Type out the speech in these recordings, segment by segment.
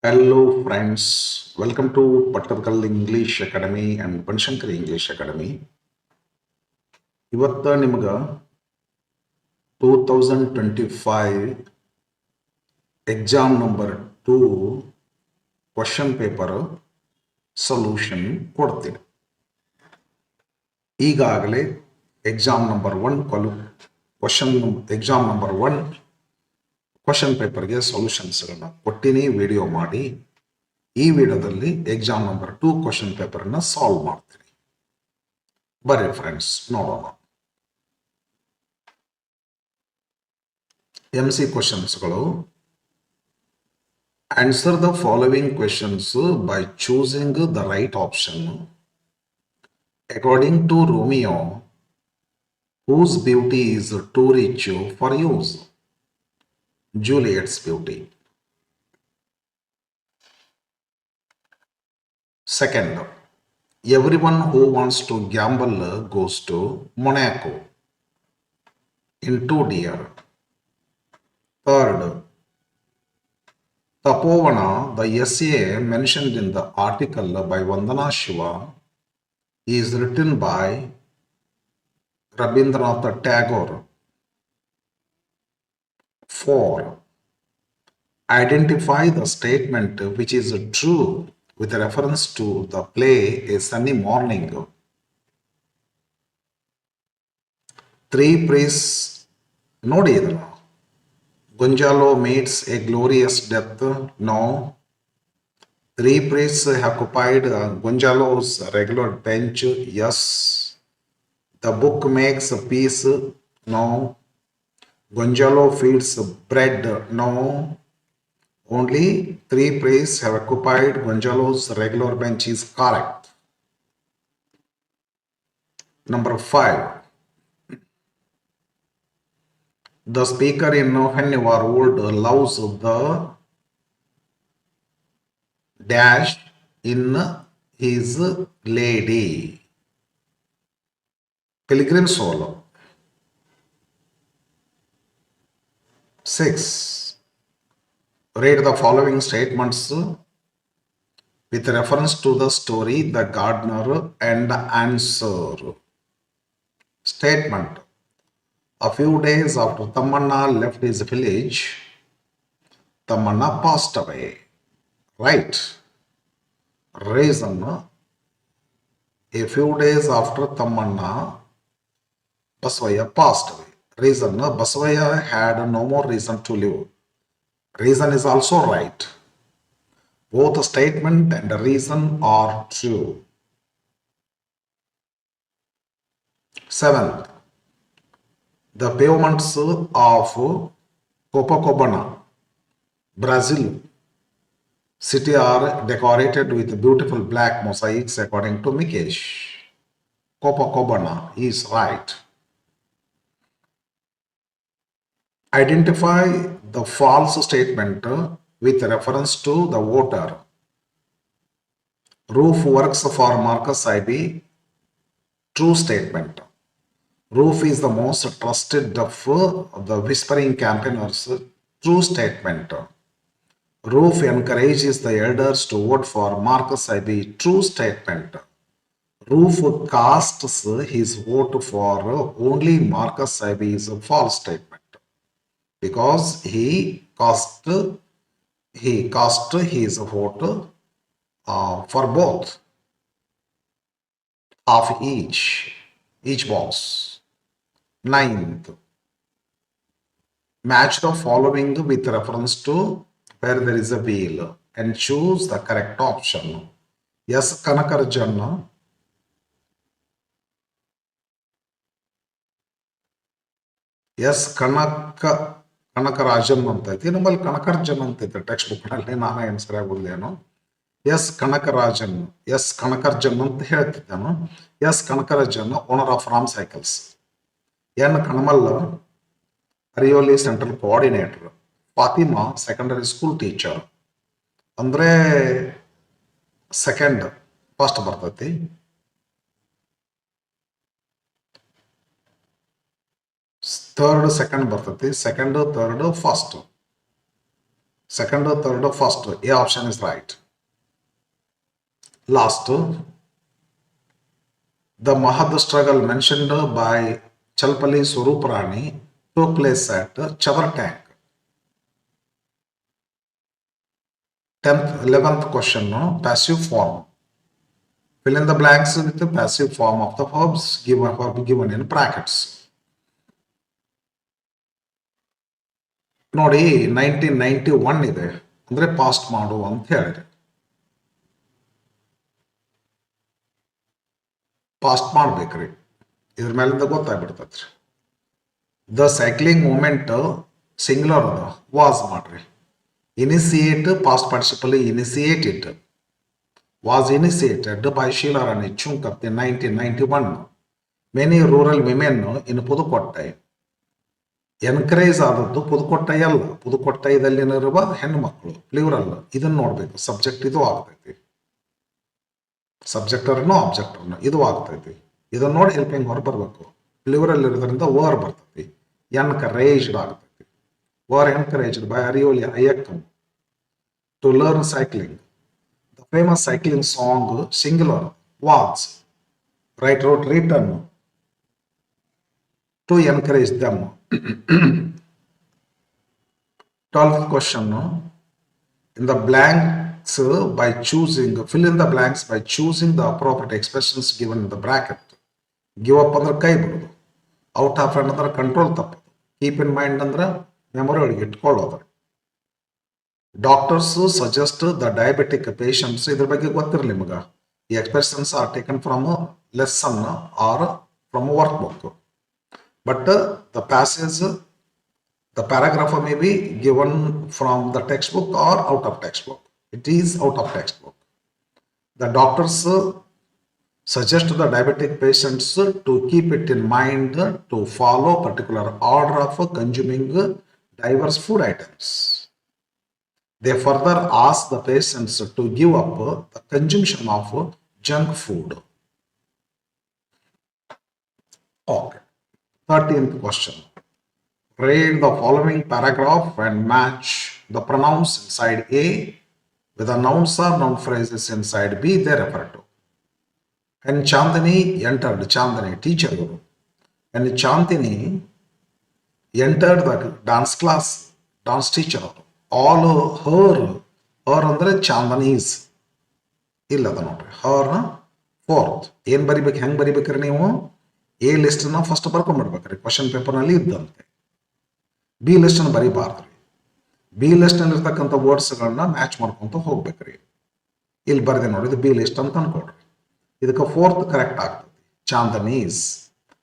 Hello, friends. Welcome to Pattarkal English Academy and Panshankar English Academy. ಇವತ್ತ ನಿಮ್ಗೆ 2025 exam number 2 question paper solution ಕೊಡ್ತೀನಿ. ಈಗಾಗಲೇ exam number 1 question exam number 1 question ಪೇಪರ್ಗೆ ಸೊಲ್ಯೂಷನ್ಸ್ಗಳನ್ನ ಕೊಟ್ಟಿನಿ video ಮಾಡಿ. ಈ ವಿಡಿಯೋದಲ್ಲಿ ಎಕ್ಸಾಮ್ ನಂಬರ್ 2 ಕ್ವಶನ್ ಪೇಪರ್ನ ಸಾಲ್ವ್ ಮಾಡ್ತೀನಿ. ಬರ್ರಿ ಫ್ರೆಂಡ್ಸ್ ನೋಡೋಣ. MC ಕ್ವಶನ್ಸ್ಗಳು. Answer the following questions by choosing the right option. According to Romeo, whose beauty is too rich for use? Juliet's beauty. Second, everyone who wants to gamble goes to Monaco. In 2 Deer. Third, Tapovana, the essay mentioned in the article by Vandana Shiva, is written by Rabindranath Tagore. 4. Identify the statement which is true with reference to the play A Sunny Morning. 3 praise ನೋಡಿ ಇದನ್ನು. Gonzalo meets a glorious death. No. 3 priests occupied Gonzalo's regular bench. Yes. The book makes peace. No. Gonzalo feeds bread. No. Only 3 priests have occupied Gonzalo's regular bench is correct. Number 5. The speaker in When You Are Old loves the dash in his lady. Pilgrim Solo. 6. Read the following statements with reference to the story The Gardener and Answer. Statement. A few days after Tamanna left his village, Tamanna passed away. Right. Reason. A few days after Tamanna, Basavaya passed away. Reason. Basavaya had no more reason to live. Reason is also right. Both the statement and the reason are true. 7th. The pavements of Copacabana, Brazil city are decorated with beautiful black mosaics according to Mikesh. Copacabana is right. Identify the false statement with reference to the voter. Roof works for Marcus Ivy. True statement. Roof is the most trusted of the whispering campaigners. True statement. Roof encourages the elders to vote for Marcus Ivy. True statement. Roof casts his vote for only Marcus Ivy is a false statement because he cast his vote for both, half each box. 9th, match the following with reference to where there is a wheel and choose the correct option. Yes, Kanakarjana. Yes, ಕನಕರಾಜನ್ ಅಂತ ಐತಿ. ನಮ್ಮಲ್ಲಿ ಕನಕರ್ಜನ್ ಅಂತ ಐತೆ text book ನಲ್ಲಿ. ನಾನು ಏನು ಸರಿಯಾಗಿ ಓದ್ಲೇನು. S ಕನಕರಾಜನ್, S Kanakarajan ಅಂತ ಹೇಳ್ತಿದ್ದಾನು. S Kanakarajan owner of Ram cycles. N Kannammal Arivoli central coordinator. Fatima secondary school teacher. ಅಂದ್ರೆ ಸೆಕೆಂಡ್ ಫಸ್ಟ್ ಬರ್ತೈತಿ. ಥರ್ಡ್ ಸೆಕೆಂಡ್ ಬರ್ತೈತಿ. Second third first. second, third, first. A option is right. Last, the Mahad struggle mentioned by Chalpali Swaruprani took place at Chadar Tank. 10th, 11th question, passive form. Fill in the blanks with the passive form of the verbs given in brackets. ನೋಡಿ 1991 ಇದೆ ಅಂದ್ರೆ past ಮಾಡು ಅಂತ ಹೇಳಿದೆ. Past ಮಾಡ್ಬೇಕ್ರಿ, ಇದ್ರ ಮೇಲಿಂದ ಗೊತ್ತಾಗ್ಬಿಡ್ತೈತ್ರಿ. ದ ಸೈಕ್ಲಿಂಗ್ ಮೂಮೆಂಟ್ ಸಿಂಗ್ಯುಲರ್ ಅದ, ವಾಸ್ ಮಾಡ್ರಿ. Initiate past participle initiated, was initiated by Sheela Rani Chunkath in 1991. Many rural women in Pudukkottai. Encourage ಆದದ್ದು ಪುದುಕೊಟ್ಟೈ ಅಲ್ಲ, ಪುದುಕೊಟ್ಟೈದಲ್ಲಿರುವ ಹೆಣ್ಣು ಮಕ್ಕಳು ಪ್ಲೂರಲ್. ಇದನ್ನ ನೋಡ್ಬೇಕು, ಸಬ್ಜೆಕ್ಟ್ ಇದು ಆಗ್ತೈತಿ, ಸಬ್ಜೆಕ್ಟರ್ನು ಆಬ್ಜೆಕ್ಟರ್ನು ಇದು ಆಗ್ತೈತಿ. ಇದನ್ನ ನೋಡಿ ಹೆಲ್ಪಿಂಗ್ ಹೊರ ಬರ್ಬೇಕು. ಪ್ಲೂರಲ್ ಇರೋದ್ರಿಂದ ವರ್ ಬರ್ತೈತಿ. ಎನ್ಕರೇಜ್ಡ್ ಆಗ್ತೈತಿ. Were encouraged by Arivoli Iyakkam to learn cycling. The famous cycling song singular was write wrote written to encourage them. 12th question, in the blanks by choosing, fill in the blanks by choosing the appropriate expressions given in the bracket. Give up ಅಂದ್ರೆ ಕೈ ಬಿಡೋದು, out of hand ಅಂದ್ರೆ control ತಪ್ಪೋದು, keep in mind ಅಂದ್ರೆ memory ಒಳಗೆ ಇಟ್ಕೊಳ್ಳೋದು. Doctors suggest the diabetic patients, ಇದ್ರ ಬಗ್ಗೆ ಗೊತ್ತಿರಲಿ ನಿಮಗೆ. ಈ expressions are taken from lesson are from work book. But the passage, the paragraph may be given from the textbook or out of textbook. It is out of textbook. The doctors suggest the diabetic patients to keep it in mind to follow particular order of consuming diverse food items. They further ask the patients to give up the consumption of junk food. Okay. 13th question. Read the following paragraph and match the pronouns inside A with the nouns or noun phrases inside B they refer to. And Chandani entered, Chandani teacher guru. And Chandani entered the dance class, dance teacher. All her ಅಂದ್ರೆ Chandani's ಇಲ್ಲದ ನೋಡ್ರಿ. her fourth. ಏನ್ ಬರಿಬೇಕು, ಹೆಂಗ್ ಬರಿಬೇಕ್ರಿ ನೀವು? A list ನ first ಬರ್ಕೊಂಡ್ಬಿಡ್ಬೇಕ್ರಿ, question paper ನಲ್ಲಿ ಇದ್ದಂತೆ. ಬಿ ಲಿಸ್ಟ್ ಅನ್ನು ಬರೀಬಾರ್ದ್ರಿ. ಬಿ ಲಿಸ್ಟ್ ನಲ್ಲಿ ಇರ್ತಕ್ಕಂಥ ವರ್ಡ್ಸ್ ಗಳನ್ನ ಮ್ಯಾಚ್ ಮಾಡ್ಕೊಂತ ಹೋಗ್ಬೇಕ್ರಿ. ಇಲ್ಲಿ ಬರೆದೆ ನೋಡಿ, ಇದು ಬಿ ಲಿಸ್ಟ್ ಅಂತ ಅನ್ಕೊಡ್ರಿ. ಇದಕ್ಕೆ ಫೋರ್ತ್ ಕರೆಕ್ಟ್ ಆಗ್ತದೆ, ಚಾಂದನೀಸ್.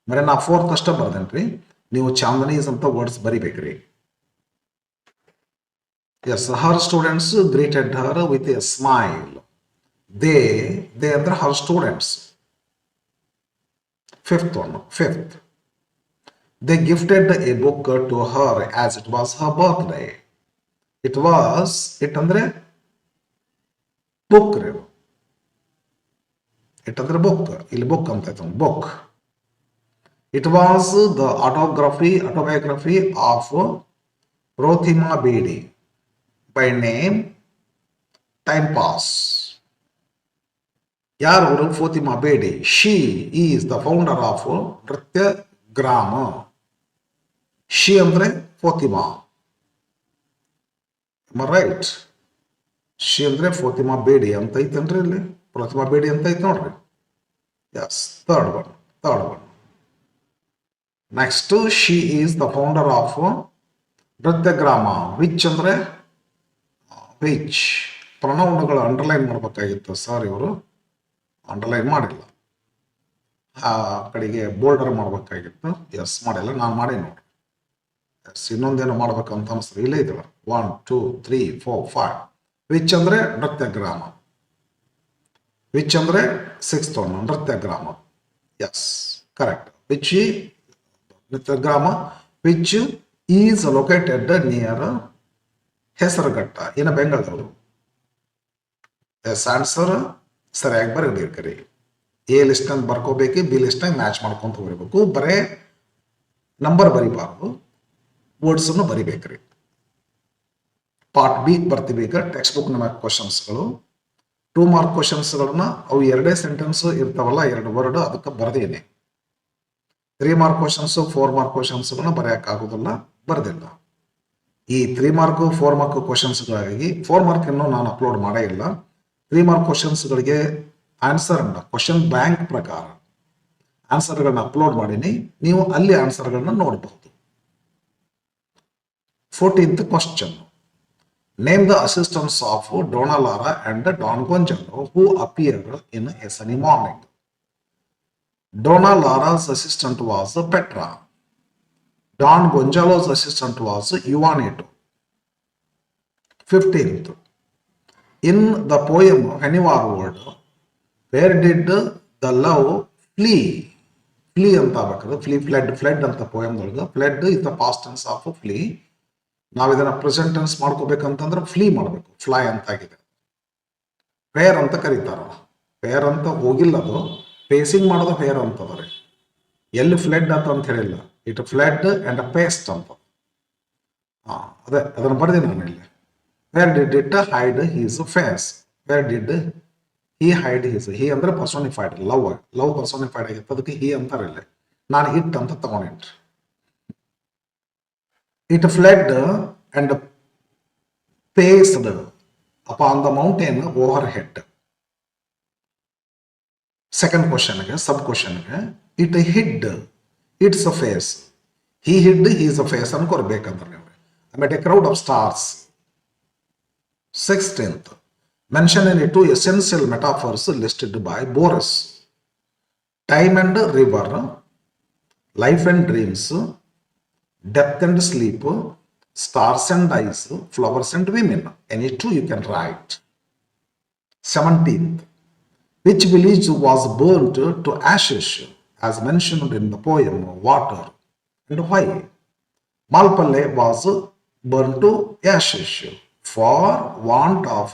ಮರೆ ನಾ ಫೋರ್ತ್ ಅಷ್ಟೇ ಬರ್ದೇನ್ರಿ, ನೀವು ಚಾಂದನೀಸ್ ಅಂತ ವರ್ಡ್ಸ್ ಬರಿಬೇಕ್ರಿ. Yes, her students greeted her with a smile. They ಅಂದ್ರೆ her students. Fifth, they gifted a book to her as it was her birthday. It ಅಂದ್ರೆ book ರೀ. it ಅಂದ್ರೆ book, ಇಲ್ಲಿ book ಅಂತ ಐತೆ, book. It was the autobiography of Prothima Bedi, by name Time Pass. ಯಾರು? Protima Bedi. She is the founder of ನೃತ್ಯ ಗ್ರಾಮ. She ಅಂದ್ರೆ ಫೋತಿಮಾ, ರೈಟ್? ಶಿ ಅಂದ್ರೆ ಫೋತಿಮಾ ಬೇಡಿ ಅಂತ ಐತನ್ರಿ, ಇಲ್ಲಿ ಪ್ರತಿಮಾ ಬೇಡಿ ಅಂತ ಐತೆ ನೋಡ್ರಿ. Yes, third one. Next, she is the founder of ನೃತ್ಯ ಗ್ರಾಮ. ವಿಚ್ ಅಂದ್ರೆ ವಿಚ್. ಪ್ರೊನೌನ್ಗಳು ಅಂಡರ್ಲೈನ್ ಮಾಡ್ಬೇಕಾಗಿತ್ತು ಸರ್, ಇವರು ಅಂಡರ್ಲೈನ್ ಮಾಡಿಲ್ಲ. ಆ ಕಡೆಗೆ ಬೋಲ್ಡರ್ ಮಾಡ್ಬೇಕಾಗಿತ್ತು. ಎಸ್, ಮಾಡಿಲ್ಲ, ನಾನು ಮಾಡಿ ನೋಡ್ರಿ. ಎಸ್, ಇನ್ನೊಂದೇನು ಮಾಡ್ಬೇಕಂತ ಅನಿಸ್ತದೆ, ಇಲ್ಲೇ ಇದ್ದಾವೆ. 1 2 3 4 5. ವಿಚ್ ಅಂದ್ರೆ ನೃತ್ಯ ಗ್ರಾಮ. ವಿಚ್ ಅಂದ್ರೆ 6th ಒನ್, ನೃತ್ಯ ಗ್ರಾಮ. S, correct. Which Nritya Grama, which is located near Hesaraghatta in Bengaluru. Yes, answer ಸರಿಯಾಗಿ ಬರೀಬೇಕ್ರಿ. ಎ ಲಿಸ್ಟ್ ಅಂತ ಬರ್ಕೋಬೇಕು, ಬಿ ಲಿಸ್ಟ್ ಮ್ಯಾಚ್ ಮಾಡ್ಕೊಂತ ಬರೀಬೇಕು. ಬರೇ ನಂಬರ್ ಬರಿಬಾರ್ದು, ವರ್ಡ್ಸ್ ಅನ್ನು ಬರಿಬೇಕ್ರಿ. ಪಾರ್ಟ್ ಬಿ ಬರ್ತೀವಿ ಈಗ. ಟೆಕ್ಸ್ಟ್ ಬುಕ್ ನ ಕ್ವಶನ್ಸ್ಗಳು 2 ಮಾರ್ಕ್ ಕ್ವಶನ್ಸ್ಗಳನ್ನ ಅವು 2 ಸೆಂಟೆನ್ಸ್ ಇರ್ತಾವಲ್ಲ, 2 ವರ್ಡ್, ಅದಕ್ಕೆ ಬರ್ದೇನೆ. 3 ಮಾರ್ಕ್ ಕ್ವಶನ್ಸ್ 4 ಮಾರ್ಕ್ ಕ್ವಶನ್ಸ್ಗಳನ್ನ ಬರೆಯಕ್ ಆಗೋದಿಲ್ಲ, ಬರ್ದಿಲ್ಲ. ಈ 3 ಮಾರ್ಕ್ 4 ಮಾರ್ಕ್ ಕ್ವಶನ್ಸ್ಗಾಗಿ 4 ಮಾರ್ಕ್ ಇನ್ನೂ ನಾನು ಅಪ್ಲೋಡ್ ಮಾಡೇ ಇಲ್ಲ. 3 ಮಾರ್ಕ್ ಕ್ವಶನ್ಸ್ಗಳಿಗೆ ಆನ್ಸರ್ ಕ್ವಶನ್ ಬ್ಯಾಂಕ್ ಪ್ರಕಾರ ಆನ್ಸರ್ಗಳನ್ನ ಅಪ್ಲೋಡ್ ಮಾಡೀನಿ. ನೀವು ಅಲ್ಲಿ ಆನ್ಸರ್ಗಳನ್ನ ನೋಡಬಹುದು. 14th question. Name the assistants of Dona Lara and Don Gonzalo who appeared in a Sunny morning. Donna Lara's assistant was Petra. Don Gonzalo's assistant was Juanito. 15th. In the poem Anywhere Word, where did the love flee? Flee anta bakadu. Flee, fled anta poem dolga. Fled is the past tense of flee. ನಾವು ಇದನ್ನ present tense ಮಾಡ್ಕೋಬೇಕಂತಂದ್ರೆ flee ಮಾಡಬೇಕು. Fly ಅಂತ ಆಗಿದೆ. Fair ಅಂತ ಕರೀತಾರ. Fair ಅಂತ ಹೋಗಿಲ್ಲ, ಅದು ಫೇಸಿಂಗ್ ಮಾಡೋದು ಫೇರ್ ಅಂತದ್ರಿ. ಎಲ್ಲಿ ಫ್ಲೆಡ್ ಅಂತ ಹೇಳಿಲ್ಲ. ಇಟ್ ಫ್ಲೆಡ್ ಅಂಡ್ ಪೇಸ್ಟ್ ಅಂತ. ಅದೇ ಅದನ್ನು ಬರ್ತೀನಿ ನಾನು ಇಲ್ಲಿ. Where did it hide his face. Where did he hide his. He ಅಂದ್ರೆ ಪರ್ಸೋನಿಫೈಡ್. ಲವ್ ಪರ್ಸೋನಿಫೈಡ್ ಆಗಿತ್ತು, ಅದಕ್ಕೆ ಹಿ ಅಂತಾರಿಲ್ಲ. ನಾನು ಇಟ್ ಅಂತ ತಗೊಂಡಿನ್ರಿ. It fled and paced upon the mountain overhead. Second question, sub question. It hid its face. He hid his face. Amid a crowd of stars. 16th. Mention any 2 essential metaphors listed by Boris. Time and river, life and dreams, death and sleep, stars and ice, flowers and women. Any 2 you can write. 17th. Which village was burnt to ashes as mentioned in the poem Water, and why? Malpalle was burnt to ashes for want of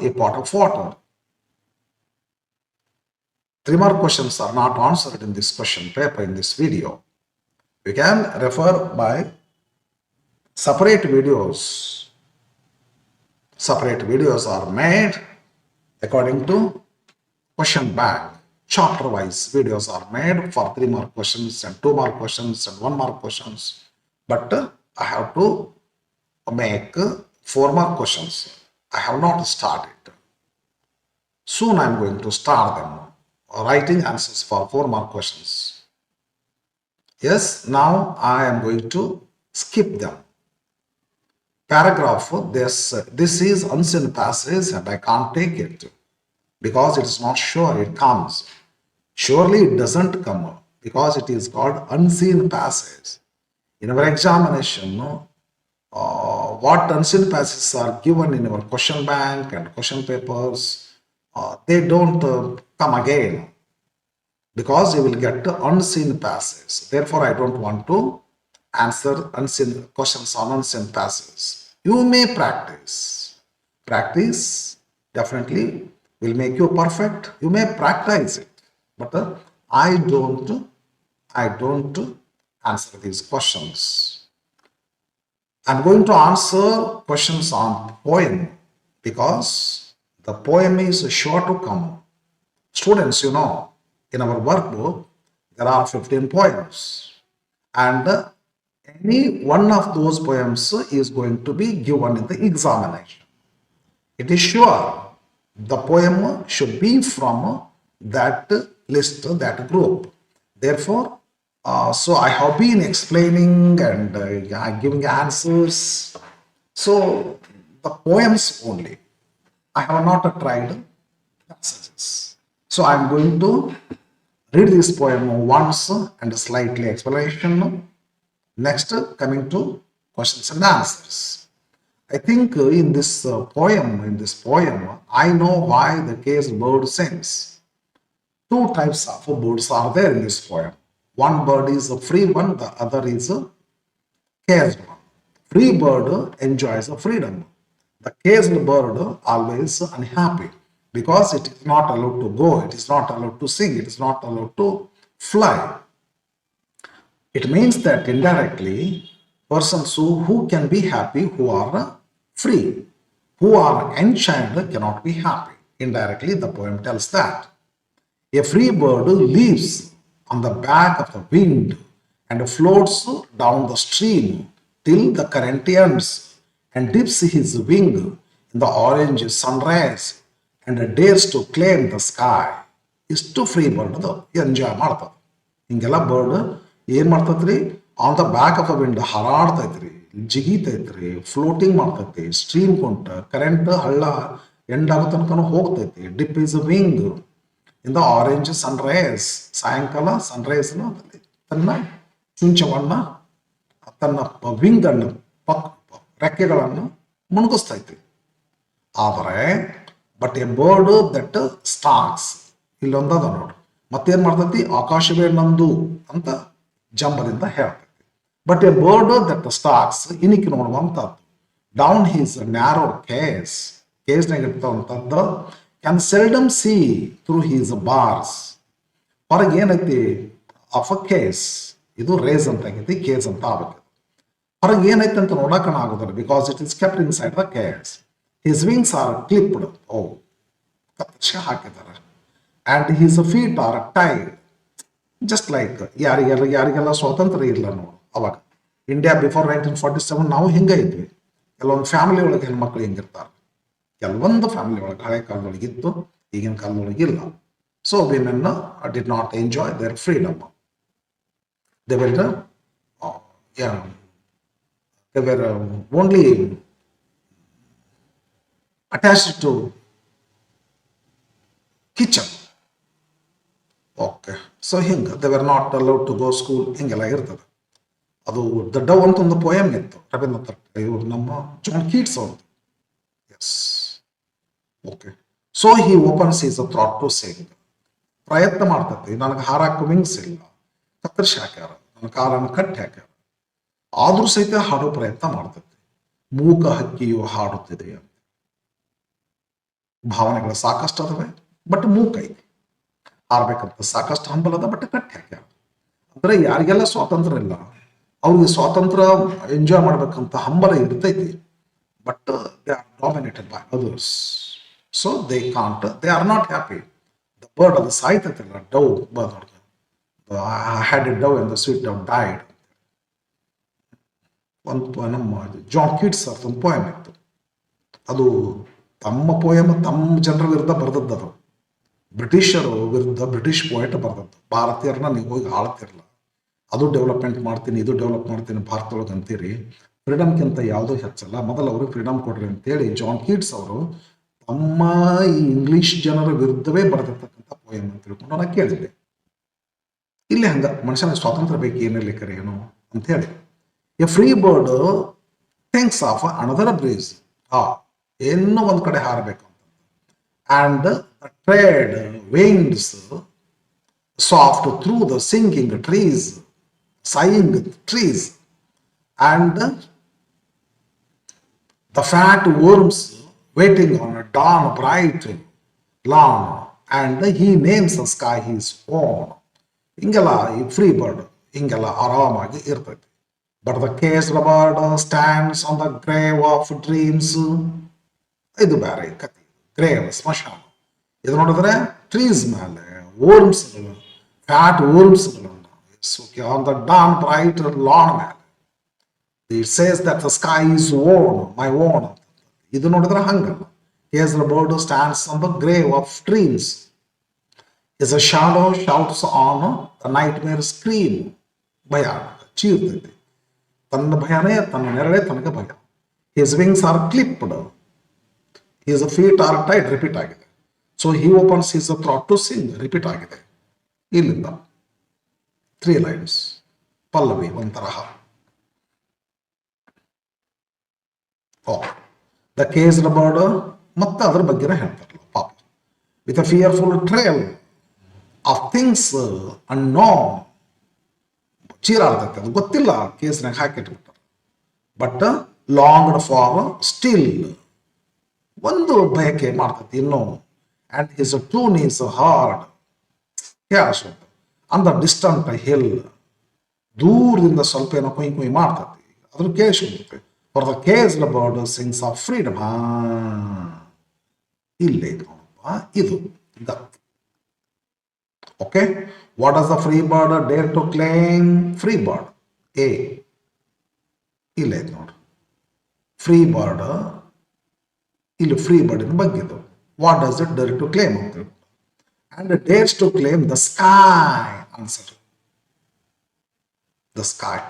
a pot of water. 3 more questions are not answered in this question paper in this video. You can refer by separate videos. Separate videos are made according to question bank. Chapter wise videos are made for 3 mark questions and 2 mark questions and 1 mark questions. But I have to make 4 mark questions. I have not started. Soon I am going to start them. Writing answers for 4 mark questions. Yes, now I am going to skip them. Paragraph, this is unseen passage and I can't take it because it is not sure it comes. Surely it doesn't come because it is called unseen passage. In our examination, what unseen passages are given in our question bank and question papers, they don't come again. Because you will get unseen passages. Therefore, I don't want to answer unseen questions on unseen passages. You may practice. Practice definitely will make you perfect. You may practice it. But I don't answer these questions. I'm going to answer questions on poem because the poem is sure to come. Students, you know, in our workbook, there are 15 poems and any one of those poems is going to be given in the examination. It is sure the poem should be from that list, that group. Therefore, so I have been explaining and giving answers. So the poems only. I have not tried passages. So I am going to read this poem once and slightly explanation. Next, coming to questions and answers. I think in this poem, I know why the caged bird sings. 2 types of birds are there in this poem. One bird is a free one, the other is a caged one. Free bird enjoys freedom. The caged bird always unhappy because it is not allowed to go, it is not allowed to sing, it is not allowed to fly. It means that indirectly, persons who can be happy, who are free, who are enchained cannot be happy. Indirectly, the poem tells that. A free bird lives on the back of the wind and floats down the stream till the current ends and dips his wing in the orange sunrise and dares to claim the sky. ಇಷ್ಟು free bird enjoy ಮಾಡ್ತದೆ. ಹಿಂಗೆಲ್ಲ bird ಏನು ಮಾಡ್ತೈತ್ರಿ, on the back of the wind ಹಾರಾಡ್ತೈತ್ರಿ, ಜಿಗಿತೈತ್ರಿ, floating ಮಾಡ್ತೈತಿ, stream ಕೊಂಟ current ಹಳ್ಳ ಎಂಡ್ ಆಗೋ ತನಕ ಹೋಗ್ತೈತಿ. Dip his wing in the orange sunrise, ಸಾಯಂಕಾಲ ಸನ್ರೈಸ್ ತನ್ನ ಚುಂಚವನ್ನ ತನ್ನ ವಿಂಗ್ ಅನ್ನು ರೆಕ್ಕೆಗಳನ್ನು ಮುಣಗಿಸ್ತೈತಿ. ಆದರೆ but a bird that stalks, ಇಲ್ಲೊಂದದ ನೋಡ್ರಿ, ಮತ್ತೇನ್ ಮಾಡ್ತೈತಿ, ಆಕಾಶವೇ ನಂದು ಅಂತ ಜಂಬದಿಂದ ಹೇಳ್ತೈತಿ. But a bird that stalks, ಇನಿಕ್ ನೋಡುವಂಥದ್ದು, ಡೌನ್ ಹೀಸ್ ನ್ಯಾರೋ ಕೇಸ್ನಾಗ ಇರ್ತವಂಥದ್ದು, can seldom see through his bars. ಹೊರಗೆ ಏನೈತಿ ಆಫ್ ಅ ಕೇಸ್, ಇದು ರೇಸ್ ಅಂತ ಆಗೈತಿ, ಕೇಸ್ ಅಂತ ಆಗ್ಬೇಕು. ಹೊರಗೆ ಏನೈತಿ ಅಂತ ನೋಡಕಣ ಆಗೋದಿಲ್ಲ, because it is kept inside the case. His wings are clipped, ಕತ್ತರಿಸಿ ಹಾಕಿದ್ದಾರೆ. And his feet are tied, just like ಯಾರಿಗೆಲ್ಲ ಸ್ವಾತಂತ್ರ್ಯ ಇಲ್ಲ ನೋಡು ಅವಾಗ. ಇಂಡಿಯಾ ಬಿಫೋರ್ 1947 ನಾವು ಹಿಂಗೆ ಇದ್ವಿ. ಕೆಲವೊಂದು ಫ್ಯಾಮಿಲಿ ಒಳಗೆ ಹೆಣ್ಮಕ್ಳು ಹಿಂಗಿರ್ತಾರೆ, ಕೆಲವೊಂದು ಫ್ಯಾಮಿಲಿ ಒಳಗೆ ಹಳೆ ಕಾಲದೊಳಗೆ ಇತ್ತು, ಈಗಿನ ಕಾಲದೊಳಗೆ ಇಲ್ಲ. So women did not enjoy their freedom. They were only attached to kitchen. Okay, so ಹಿಂಗೆ they were not allowed to go school, ಹಿಂಗೆಲ್ಲ ಇರ್ತದೆ. ಅದು ದ ಡವ್ ಅಂತ ಒಂದು ಪೋಯಮ್ ಇತ್ತು ರವೀಂದ್ರನಾಥ್, ಇವರು ನಮ್ಮ ಜಾನ್ ಕೀಟ್ಸ್ ಅವ್ರದ್ದು. Yes, okay. So he opens is a throat to sing. ಪ್ರಯತ್ನ ಮಾಡ್ತೈತಿ, ನನಗೆ ಹಾರಾಕ ವಿಂಗ್ಸ್ ಇಲ್ಲ, ಕತ್ತರಿಸಿ ಹಾಕ್ಯಾರ, ನನ್ನ ಕಾಲನ್ನು ಕಟ್ಟಿ ಹಾಕ್ಯಾರ, ಆದ್ರೂ ಸಹಿತ ಹಾಡೋ ಪ್ರಯತ್ನ ಮಾಡ್ತೈತಿ. ಮೂಕ ಹಕ್ಕಿಯು ಹಾಡುತ್ತಿದೆ ಅಂತ. ಭಾವನೆಗಳು ಸಾಕಷ್ಟು ಅದಾವೆ, ಬಟ್ ಮೂಕ ಐತಿ. ಹಾರ್ಬೇಕಂತ ಸಾಕಷ್ಟು ಹಂಬಲ ಅದ, ಬಟ್ ಕಟ್ಟಿ ಹಾಕ್ಯಾರ. ಅಂದ್ರೆ ಯಾರಿಗೆಲ್ಲ ಸ್ವಾತಂತ್ರ್ಯ ಇಲ್ಲ, ಅವ್ರಿಗೆ ಸ್ವಾತಂತ್ರ್ಯ ಎಂಜಾಯ್ ಮಾಡ್ಬೇಕಂತ ಹಂಬಲ ಇರ್ತೈತಿ, but they are dominated by others. So they can't, they are not happy. The bird ಅದು ಸಾಯ್ತೈತಿಲ್ಲ, ಡವ್ bird, I had a dove and the sweet dove died. ಒಂದು ನಮ್ಮ ಜಾನ್ ಕೀಟ್ಸ್ ಅವ್ರದ್ದು ಒಂದು ಪೋಯಮ್ ಇತ್ತು. ಅದು ತಮ್ಮ ಪೋಯಮ್ ತಮ್ಮ ಜನರ ವಿರುದ್ಧ ಬರೆದದ್ದು. ಅದು ಬ್ರಿಟಿಷರು ವಿರುದ್ಧ ಬ್ರಿಟಿಷ್ ಪೋಯಟ್ ಬರೆದದ್ದು. ಭಾರತೀಯರನ್ನ ನೀವು ಹೋಗಿ ಆಳ್ತಿರಲ್ಲ, ಅದು ಡೆವಲಪ್ಮೆಂಟ್ ಮಾಡ್ತೀನಿ, ಇದು ಡೆವಲಪ್ ಮಾಡ್ತೀನಿ ಭಾರತದೊಳಗೆ ಅಂತೀರಿ, ಫ್ರೀಡಮ್ಗಿಂತ ಯಾವುದೂ ಹೆಚ್ಚಲ್ಲ, ಮೊದಲು ಅವರು ಫ್ರೀಡಮ್ ಕೊಡ್ರಿ ಅಂತೇಳಿ ಜಾನ್ ಕೀಟ್ಸ್ ಅವರು ತಮ್ಮ ಈ ಇಂಗ್ಲಿಷ್ ಜನರ ವಿರುದ್ಧವೇ ಬರೆದಿರ್ತಕ್ಕಂಥ ಪೋಯಮ್ ಅಂತ ತಿಳ್ಕೊಂಡು ನಾನು ಕೇಳಿದ್ದೆ. ಇಲ್ಲಿ ಹಂಗ ಮನುಷ್ಯನ ಸ್ವಾತಂತ್ರ್ಯ ಬೇಕು, ಏನಿರ್ಲಿಕ್ಕರೆ ಏನು ಅಂತ ಹೇಳಿ. A free bird thinks of another breeze, ಇನ್ನೂ ಒಂದ್ ಕಡೆ ಹಾರಬೇಕು ಅಂತ. And trade winds soft through the singing trees, sighing trees, and the fat worms waiting on a dawn bright lawn, and he names the sky his own. ಹಿಂಗೆಲ್ಲ ಈ free bird ಹಿಂಗೆಲ್ಲ ಆರಾಮಾಗಿ ಇರ್ತೈತಿ. But the caged bird stands on the grave of dreams. ಇದು ಬೇರೆ ಕತೆ, grave ಸ್ಮಶಾನ. ಇದು ನೋಡಿದ್ರೆ ಟ್ರೀಸ್ ಮೇಲೆ ವರ್ಮ್ಸ್ಗಳು, ಫ್ಯಾಟ್ ವರ್ಮ್ಸ್ಗಳು on the dawn bright lawn ಮೇಲೆ. It says that the sky is own, my own. ಇದು ನೋಡಿದ್ರೆ ಹಂಗಲ್ಲ. Caged bird stands on the grave of dreams. Is a shadow shouts on the nightmare scream. ಭಯ ಚೀರ್ತೈತಿ, ತನ್ನ ಭಯನೇ ತನ್ನ ನೆರಳೇ ತನಗೆ ಭಯ. His wings are clipped, his feet are tied, repeat ಆಗಿದೆ. So he opens his throat to sing, repeat ಆಗಿದೆ. ಇಲ್ಲಿಂದ 3 lines ಪಲ್ಲವಿ ಒಂತರಹ. ದ ಕೇಸ್ಡ್ ಬರ್ಡ್ ಮತ್ತೆ ಅದ್ರ ಬಗ್ಗೆನೇ ಹೇಳ್ತಾರಲ್ಲ ಪಾಪ. With a fearful trill of things unknown. ಚೀರಾಡ್ತೈತೆ, ಅದು ಗೊತ್ತಿಲ್ಲ, ಕೇಸ್ನಾಗ ಹಾಕಿಟ್ಬಿಟ್ಟಾರೆ. ಬಟ್ ಲಾಂಗ್ಡ್ ಫಾರ್ ಸ್ಟಿಲ್, ಒಂದು ಬಯಕೆ ಮಾಡ್ತೈತಿ ಇನ್ನೂ. And his tune is heard cash on the distant hill. ದೂರದಿಂದ ಸ್ವಲ್ಪ ಏನೋ ಕುಯ್ ಕುಯ್ ಮಾಡ್ತೈತಿ. ಅದ್ರ ಕೇಳಿಸ್ಕೊಂಡ್ಬಿಡ್ತೀವಿ. For the caged bird sings of freedom. ಇಲ್ಲೇ ಇದು ನೋಡಪ್ಪ, ಇದು ಗತ್. Okay, what does the free bird dare to claim? Free bird ಎ ಇಲ್ಲ ಇದು ನೋಡ್ರಿ, ಫ್ರೀ ಬರ್ಡ್ ಇಲ್ಲಿ ಫ್ರೀ ಬರ್ಡಿನ ಬಗ್ಗೆ ಇದು. What does it dare to claim ಅಂತ ಹೇಳಿ, and dares to claim the sky. Answer the sky.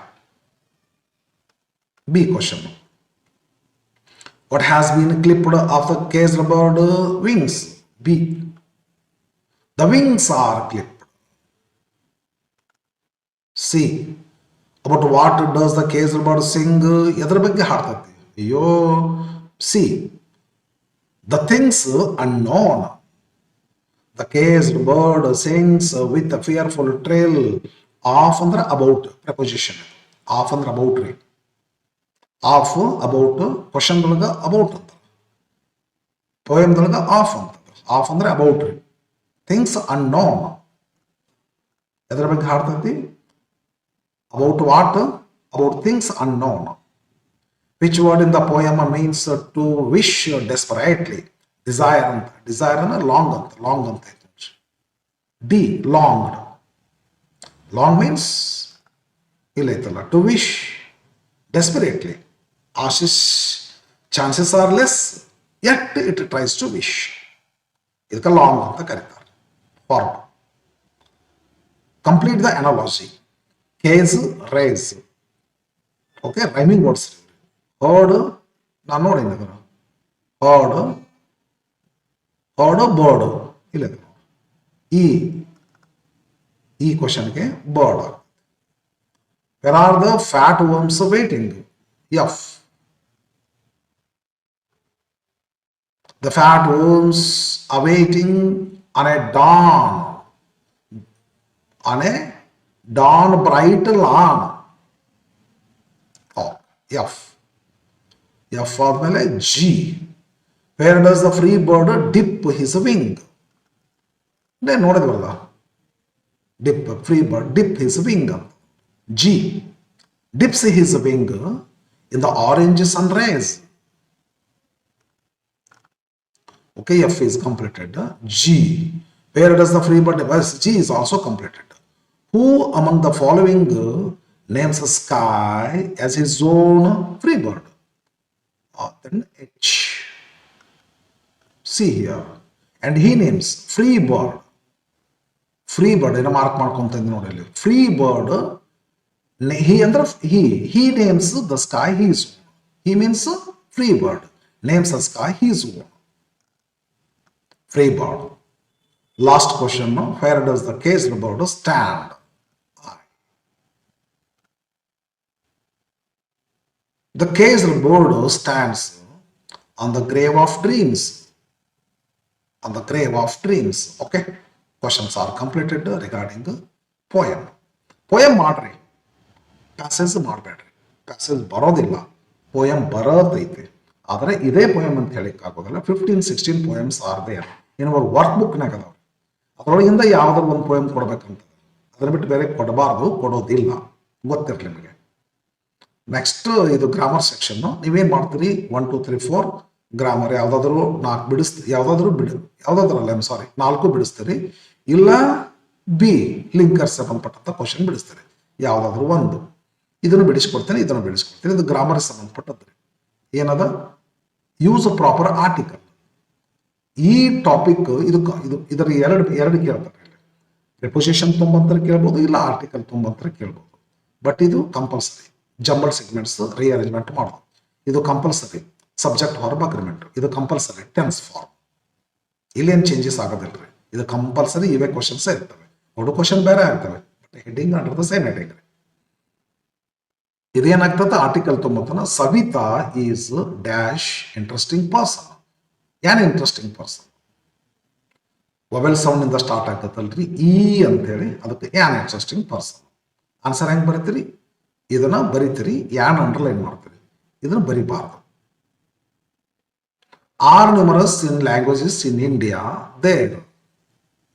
B question. What has been clipped of the caged bird wings? B. The wings are clipped. C. About what does the caged bird sing? ಎದರ ಬಗ್ಗೆ ಹಾಡ್ತೈತಿ? ಅಯ್ಯೋ, C. The things unknown. The caged bird sings with a fearful trill. Off ಅಂದ್ರೆ about preposition. Off ಅಂದ್ರೆ about ರೀ. Of about, ಕ್ವಶನ್ದೊಳಗೆ about ಅಂತ, ಪೋಯಮ್ದೊಳಗೆ of ಅಂತ. Of ಅಂದ್ರೆ ಅಬೌಟ್ ರೀ. ಥಿಂಗ್ಸ್ ಅನ್ನೋನ್ ಎದ್ರ ಬಗ್ಗೆ ಹಾಡ್ತೈತಿ? About what? About things unknown. Which word in the poem means to wish desperately? Desire ಅಂತ. ಡಿಸೈರ್ ಅಂದ್ರೆ ಲಾಂಗ್ ಅಂತ, ಲಾಂಗ್ ಅಂತ ಐತಿ. D longed. ಲಾಂಗ್ ಮೀನ್ಸ್ ಇಲ್ಲ ಐತಲ್ಲ, to wish desperately. Ashish, chances are less, yet it tries to wish. ಇದಕ್ಕೆ long ಅಂತ ಕರೀತಾರೆ. Form. Complete the analogy. Case, race. Okay, rhyming words. Heard, ನಾನು ನೋಡಿ ಅದನ್ನು. ಹರ್ಡ್, ಹರ್ಡ್ ಬರ್ಡ್ ಇಲ್ಲ. ಈ ಕ್ವಶನ್ಗೆ bird. Where are the fat worms waiting? F. The fat worms are waiting on a dawn. On a dawn bright lawn. Oh, F. F ಆದ್ಮೇಲೆ G. Where does the free bird dip his wing? ನೋಡಿದ್ವಲ್ಲ, dip, free bird dip his wing ಅಂತ. G. Dips his wing in the orange sun rays. Okay, F is completed. G. Where does the free bird? G is also completed. Who among the following names a sky as his own free bird? Then H. See here. And he names free bird. Free bird, ಏನು mark ಮಾಡ್ಕೊಂತ ನೋಡಿ. Free bird. He names the sky his own. He means free bird. Names the sky his own. Free bird. Last question. Where does the caged bird stand? The caged bird stands on the grave of dreams. On the grave of dreams. Okay. Questions are completed regarding the poem. Poem ಮಾಡ್ರಿ, passage ಮಾಡಬೇಡ್ರಿ. Passage ಬರೋದಿಲ್ಲ, poem ಬರೋದೈತೆ. ಆದರೆ ಇದೇ poem ಅಂತ ಹೇಳಿಕ್ಕೆ ಆಗೋದಿಲ್ಲ. 15-16 poems are there in our work ಬುಕ್ನಾಗ ಅದಾವ. ಅದರೊಳಗಿಂದ ಯಾವ್ದಾದ್ರು ಒಂದು ಪೋಯಮ್ ಕೊಡ್ಬೇಕಂತ, ಅದನ್ನ ಬಿಟ್ಟು ಬೇರೆ ಕೊಡಬಾರ್ದು, ಕೊಡೋದಿಲ್ಲ. ಗೊತ್ತಿರಲಿ ನಿಮಗೆ. ನೆಕ್ಸ್ಟ್ ಇದು ಗ್ರಾಮರ್ ಸೆಕ್ಷನ್. ನೀವೇನ್ ಮಾಡ್ತೀರಿ? 1 2 3 4 ಗ್ರಾಮರ್ ಯಾವ್ದಾದ್ರು 4 ಬಿಡಿಸ್ತೀರಿ. ಯಾವ್ದಾದ್ರಲ್ಲ 4 ಬಿಡಿಸ್ತೀರಿ. ಇಲ್ಲ ಬಿ ಲಿಂಕರ್ ಸಂಬಂಧಪಟ್ಟಂತ ಕ್ವಶನ್ ಬಿಡಿಸ್ತೀರಿ. ಯಾವ್ದಾದ್ರು ಒಂದು. ಇದನ್ನು ಬಿಡಿಸ್ಕೊಡ್ತೇನೆ, ಇದನ್ನು ಬಿಡಿಸ್ಕೊಡ್ತೇನೆ. ಇದು ಗ್ರಾಮರ್ ಸಂಬಂಧಪಟ್ಟದ್ರಿ. ಏನದ? Use proper article. ಈ ಟಾಪಿಕ್ ಇದರ ಎರಡು ಕೇಳ್ತಾರೆ. ಪ್ರಿಪೋಸಿಷನ್ ತುಂಬಂತರ ಕೇಳ್ಬೋದು, ಇಲ್ಲ ಆರ್ಟಿಕಲ್ ತುಂಬಂತರ ಕೇಳ್ಬೋದು. ಬಟ್ ಇದು ಕಂಪಲ್ಸರಿ. ಜಂಬಲ್ ಸೆಗ್ಮೆಂಟ್ಸ್ ರಿಅರೇಂಜ್ಮೆಂಟ್ ಮಾಡೋದು ಇದು ಕಂಪಲ್ಸರಿ. ಸಬ್ಜೆಕ್ಟ್ ವರ್ಬ್ ಅಗ್ರಿಮೆಂಟ್ ಇದು ಕಂಪಲ್ಸರಿ. ಟೆನ್ಸ್ ಫಾರ್ಮ್ ಇಲ್ಲೇನು ಚೇಂಜಸ್ ಆಗೋದಿಲ್ರಿ. ಇದು ಕಂಪಲ್ಸರಿ. ಇವೇ ಕ್ವಶನ್ಸ್ ಇರ್ತವೆ. ಎರಡು ಕ್ವಶನ್ ಬೇರೆ ಆಗ್ತವೆ, but heading under the same heading. ಇದೇನಾಗ್ತದೆ? ಆರ್ಟಿಕಲ್ ತುಂಬತನ Savita is dash interesting person. ಏನ್ ಇಂಟ್ರೆಸ್ಟಿಂಗ್ ಪರ್ಸನ್? ವೊವೆಲ್ ಸೌಂಡ್ ಇಂದ ಸ್ಟಾರ್ಟ್ ಆಗ್ತದಲ್ರಿ, ಈ ಅಂತೇಳಿ. ಅದಕ್ಕೆ ಏನ್ ಇಂಟ್ರೆಸ್ಟಿಂಗ್ ಪರ್ಸನ್. ಆನ್ಸರ್ ಹೆಂಗ್ ಬರೀತೀರಿ? ಇದನ್ನ ಬರೀತೀರಿ, ಯಾನ್ ಅಂಡರ್ಲೈನ್ ಮಾಡ್ತೀರಿ. ಇದನ್ನ ಬರಿಬಾರ್ದು. Are numerous in languages in India there.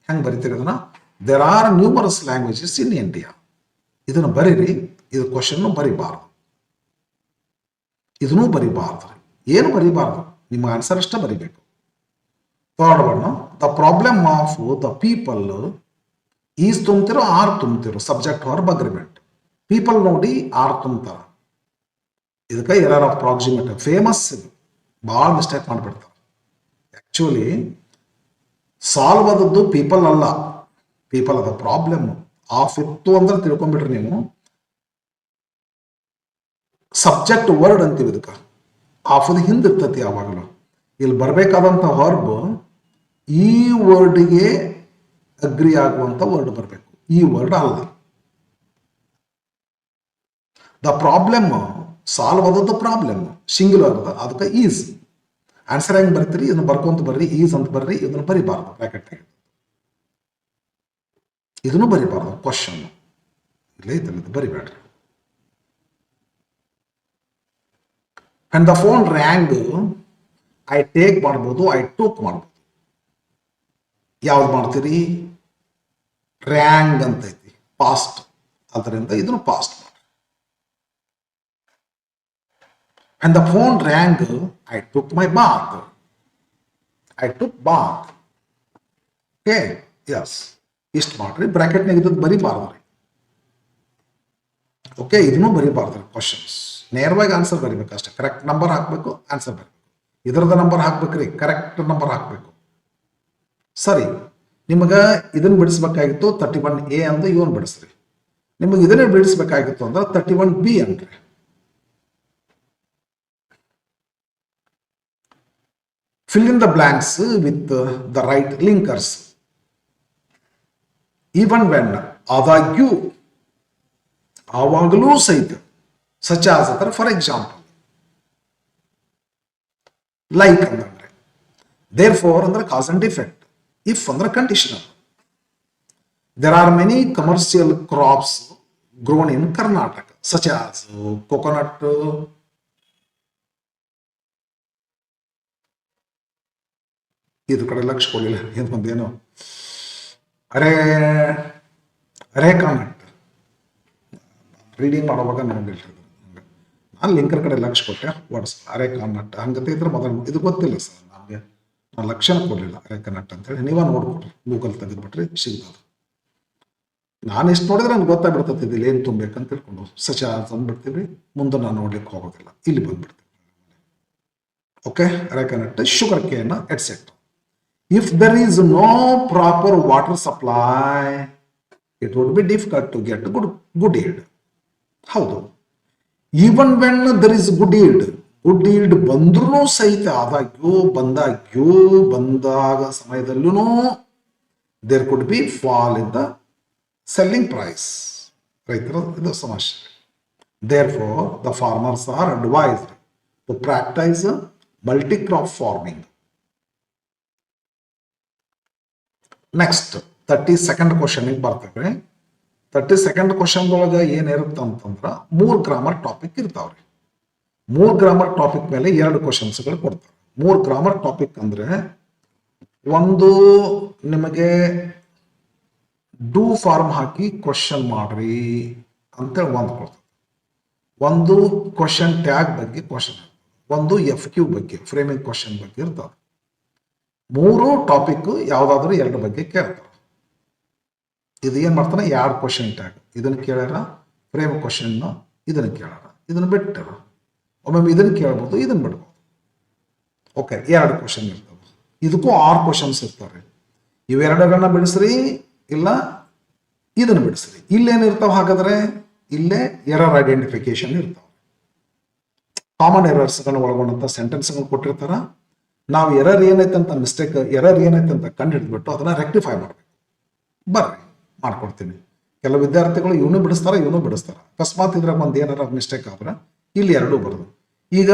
ಹೆಂಗ್ ಬರೀತೀರಿ ಅದನ್ನ? There are numerous languages in India. ಇದನ್ನ ಬರೀರಿ. ಇದು ಕ್ವಶನ್ ಬರಿಬಾರ್ದು. ಇದನ್ನೂ ಬರಿಬಾರ್ದು. ಏನು ಬರಿಬಾರ್ದು, ನಿಮ್ಮ ಆನ್ಸರ್ ಅಷ್ಟೇ ಬರಿಬೇಕು. Third one, the problem of the people is ತುಂಬ್ತಿರೋ ಆರ್ ತುಂಬ್ತಿರೋ ಸಬ್ಜೆಕ್ಟ್ ಆರ್ ಅಗ್ರಿಮೆಂಟ್. ಪೀಪಲ್ ನೋಡಿ ಆರ್ ತುಂಬ್ತಾರ, ಇದಕ್ಕೆ ಎರರ್ ಆಫ್ ಪ್ರಾಕ್ಸಿಮೇಟ್ ಫೇಮಸ್. ಇದು ಭಾಳ ಮಿಸ್ಟೇಕ್ ಮಾಡಿಬಿಡ್ತಾರೆ. ಆ್ಯಕ್ಚುಲಿ ಸಾಲ್ವ್ ಆದದ್ದು ಪೀಪಲ್ ಅಲ್ಲ, ಪೀಪಲ್ ಅದ ಪ್ರಾಬ್ಲಮ್. ಆಫ್ ಇತ್ತು ಅಂದ್ರೆ ತಿಳ್ಕೊಂಡ್ಬಿಟ್ರಿ ನೀವು, ಸಬ್ಜೆಕ್ಟ್ ವರ್ಡ್ ಅಂತೀವಿ ಇದಕ್ಕೆ. ಆಫ್ ಹಿಂದೆ ಇರ್ತೈತಿ ಯಾವಾಗಲೂ. ಇಲ್ಲಿ ಬರಬೇಕಾದಂಥ ವರ್ಬ್ ಈ ವರ್ಡ್ಗೆ ಅಗ್ರಿ ಆಗುವಂಥ ವರ್ಡ್ ಬರಬೇಕು, ಈ ವರ್ಡ್ ಅಲ್ಲ. ದ ಪ್ರಾಬ್ಲಮ್ ಸಾಲ್ವ್ ಆದದ್ದು ಪ್ರಾಬ್ಲಮ್ ಸಿಂಗ್ಯುಲರ್ ಅದ, ಅದಕ್ಕೆ ಈಸ್. ಆನ್ಸರ್ ಹೆಂಗೆ ಬರ್ತೀರಿ, ಇದನ್ನ ಬರ್ಕೊಂತ ಬರ್ರಿ, ಈಸ್ ಅಂತ ಬರ್ರಿ. ಇದನ್ನು ಬರಿಬಾರ್ದು ಬ್ರಾಕೆಟ್, ಇದನ್ನು ಬರಿಬಾರ್ದು. ಕ್ವಶನ್ ಇಲ್ಲ ಐತಲ್ಲ, ಇದು ಬರಿಬೇಡ್ರಿ. And the phone rang, I take ಮಾಡ್ಬೋದು, ಐ ಟೂಕ್ ಮಾಡ್ಬೋದು. ಯಾವ್ದು ಮಾಡ್ತೀರಿ? ರ್ಯಾಂಗ್ ಅಂತ ಐತಿ, ಪಾಸ್ಟ್, ಅದರಿಂದ ಇದನ್ನು ಪಾಸ್ಟ್ ಮಾಡಿ. And the phone rang, I took my bath, I took bath. Okay, yes, ಇಷ್ಟು ಮಾಡ್ರಿ. ಬ್ರಾಕೆಟ್ನಾಗ ಇದ್ದದ್ದು ಬರಿಬಾರ್ದ್ರಿ. ಓಕೆ, ಇದನ್ನು ಬರಿಬಾರ್ದ್ರಿ. ಕ್ವಶನ್ಸ್ ನೇರವಾಗಿ ಆನ್ಸರ್ ಬರಿಬೇಕು ಅಷ್ಟೇ. ಕರೆಕ್ಟ್ ನಂಬರ್ ಹಾಕಬೇಕು, ಆನ್ಸರ್ ಬರಬೇಕು. ಇದರದ ನಂಬರ್ ಹಾಕ್ಬೇಕ್ರಿ, ಕರೆಕ್ಟ್ ನಂಬರ್ ಹಾಕಬೇಕು. ಸರಿ, ನಿಮಗೆ ಇದನ್ನು ಬಿಡಿಸ್ಬೇಕಾಗಿತ್ತು 31A ಅಂತ ಇವನ್ ಬಿಡಿಸ್ರಿ. ನಿಮಗೆ ಇದನ್ನೇ ಬಿಡಿಸ್ಬೇಕಾಗಿತ್ತು ಅಂದ್ರೆ 31B ಅನ್ರಿ. Fill in the blanks with the right linkers. Even when, ಆದಾಗ್ಯೂ, ಆವಾಗಲೂ ಸಹಿತ. ಸಚ್ ಆಸ್ ಅಂದ್ರೆ ಫಾರ್ ಎಕ್ಸಾಂಪಲ್. ಲೈಕ್ ಅಂದ್ರೆ, ದೇರ್ ಫೋರ್ ಅಂದ್ರೆ ಕಾಸ್ ಅಂಡ್ ಡಿಫೆಕ್ಟ್. ಇಫ್ ಅಂದ್ರೆ conditional. There are many commercial crops grown in Karnataka such as coconut, ಇದ್ರ ಕಡೆ ಲಕ್ಷ ಕೊಡಲಿಲ್ಲ, ಏನು ಒಂದೇನು ಅರೇಕಾನಟ್ ರೀಡಿಂಗ್ ಮಾಡುವಾಗ ನೋಡಿಲ್ಲ. ನಾನು ಲಿಂಕರ್ ಕಡೆ ಲಕ್ಷ ಕೊಟ್ಟೆ, ವಾಟ್ಸ್ ಅರೇಕಾನಟ್ ಹಂಗತೆ ಇದ್ರೆ ಮೊದಲು ಇದು ಗೊತ್ತಿಲ್ಲ ಸರ್ ನಮಗೆ, ನಾನು ಲಕ್ಷಣ ಕೊಡಲಿಲ್ಲ ಅರೇಕಾನಟ್ ಅಂತೇಳಿ. ನೀವೇ ನೋಡ್ಕೊಟ್ರಿ, ಗೂಗಲ್ ತೆಗೆದ್ಬಿಟ್ರಿ ಸಿಗ್ತದೆ. ನಾನು ಎಷ್ಟು ನೋಡಿದ್ರೆ ನನಗೆ ಗೊತ್ತಾಗ್ಬಿಡ್ತದೆ ಇಲ್ಲಿ ಏನು ತುಂಬೇಕಂತ ತಿಳ್ಕೊಂಡು ಸಚ ಅಂದ್ಬಿಡ್ತೀವಿ. ಮುಂದೆ ನಾನು ನೋಡ್ಲಿಕ್ಕೆ ಹೋಗೋದಿಲ್ಲ, ಇಲ್ಲಿ ಬಂದ್ಬಿಡ್ತೀವಿ. Okay, areca nut, sugar cane etcetera. If there is no proper water supply, it would be difficult to get good yield. ಹೌದು, even when there is good yield ಬಂದ್ರೂ ಸಹಿತ, ಆದಾಗ್ಯೂ ಬಂದಾಗ ಸಮಯದಲ್ಲೂ there could be fall in the selling price. ರೈತರ ಇದು ಸಮಸ್ಯೆ. Therefore, the farmers are advised to practice multi-crop farming. Next 32nd ಕ್ವಶನ್ಗೆ ಬರ್ತೇವೆ. 32nd ಕ್ವಶನ್ದೊಳಗೆ ಏನಿರುತ್ತೆ ಅಂತಂದ್ರೆ 3 ಗ್ರಾಮರ್ ಟಾಪಿಕ್ ಇರ್ತಾವ್ರಿ. 3 ಗ್ರಾಮರ್ ಟಾಪಿಕ್ ಮೇಲೆ 2 ಕ್ವಶನ್ಸ್ಗಳು ಕೊಡ್ತಾರೆ. 3 ಗ್ರಾಮರ್ ಟಾಪಿಕ್ ಅಂದ್ರೆ, ಒಂದು ನಿಮಗೆ ಡೂ ಫಾರ್ಮ್ ಹಾಕಿ ಕ್ವಶನ್ ಮಾಡ್ರಿ ಅಂತೇಳಿ ಒಂದು ಕೊಡ್ತದೆ. ಒಂದು ಕ್ವಶನ್ ಟ್ಯಾಗ್ ಬಗ್ಗೆ ಕ್ವಶನ್, ಒಂದು FQ ಬಗ್ಗೆ ಫ್ರೇಮಿಂಗ್ ಕ್ವಶನ್ ಬಗ್ಗೆ ಇರ್ತದೆ. 3 ಟಾಪಿಕ್ ಯಾವ್ದಾದ್ರು 2 ಬಗ್ಗೆ ಕೇಳ್ತಾರೆ. ಇದು ಏನ್ ಮಾಡ್ತಾನೆ, 2 ಕ್ವಶನ್ ಟ್ಯಾಗ್, ಇದನ್ನ ಕೇಳ್ಯಾರ, ಫ್ರೇಮ್ ಕ್ವಶನ್ ಇದನ್ನ ಕೇಳಾರ, ಇದನ್ನ ಬಿಟ್ಟಾರ. ಒಮ್ಮೊಮ್ಮೆ ಇದನ್ನ ಕೇಳ್ಬೋದು, ಇದನ್ನ ಬಿಡ್ಬೋದು. ಓಕೆ, 2 ಕ್ವಶನ್ ಇರ್ತವೆ. ಇದಕ್ಕೂ 6 ಕ್ವಶನ್ಸ್ ಇರ್ತಾರೆ. ಇವೆರಡನ್ನ ಬಿಡಿಸ್ರಿ, ಇಲ್ಲ ಇದನ್ನ ಬಿಡಿಸ್ರಿ. ಇಲ್ಲೇನಿರ್ತಾವ ಹಾಗಾದ್ರೆ, ಇಲ್ಲೇ ಎರರ್ ಐಡೆಂಟಿಫಿಕೇಶನ್ ಇರ್ತಾವ. ಕಾಮನ್ ಎರರ್ಸ್ಗಳನ್ನ ಒಳಗೊಂಡಂತ ಸೆಂಟೆನ್ಸ್ಗಳು ಕೊಟ್ಟಿರ್ತಾರ. ನಾವು ಎರರ್ ಏನೈತೆ ಅಂತ ಎರರ್ ಏನೈತೆ ಅಂತ ಕಂಡು ಹಿಡಿದ್ಬಿಟ್ಟು ಅದನ್ನ ರೆಕ್ಟಿಫೈ ಮಾಡ್ಬೇಕು. ಬರ್ರಿ ಮಾಡ್ಕೊಡ್ತೀನಿ. ಕೆಲವು ವಿದ್ಯಾರ್ಥಿಗಳು ಇವನು ಬಿಡಿಸ್ತಾರ. ಅಕಸ್ಮಾತ್ ಇದ್ರಾಗ ಒಂದು ಏನಾರ ಮಿಸ್ಟೇಕ್ ಆದ್ರೆ ಇಲ್ಲಿ 2 ಬರೋದು.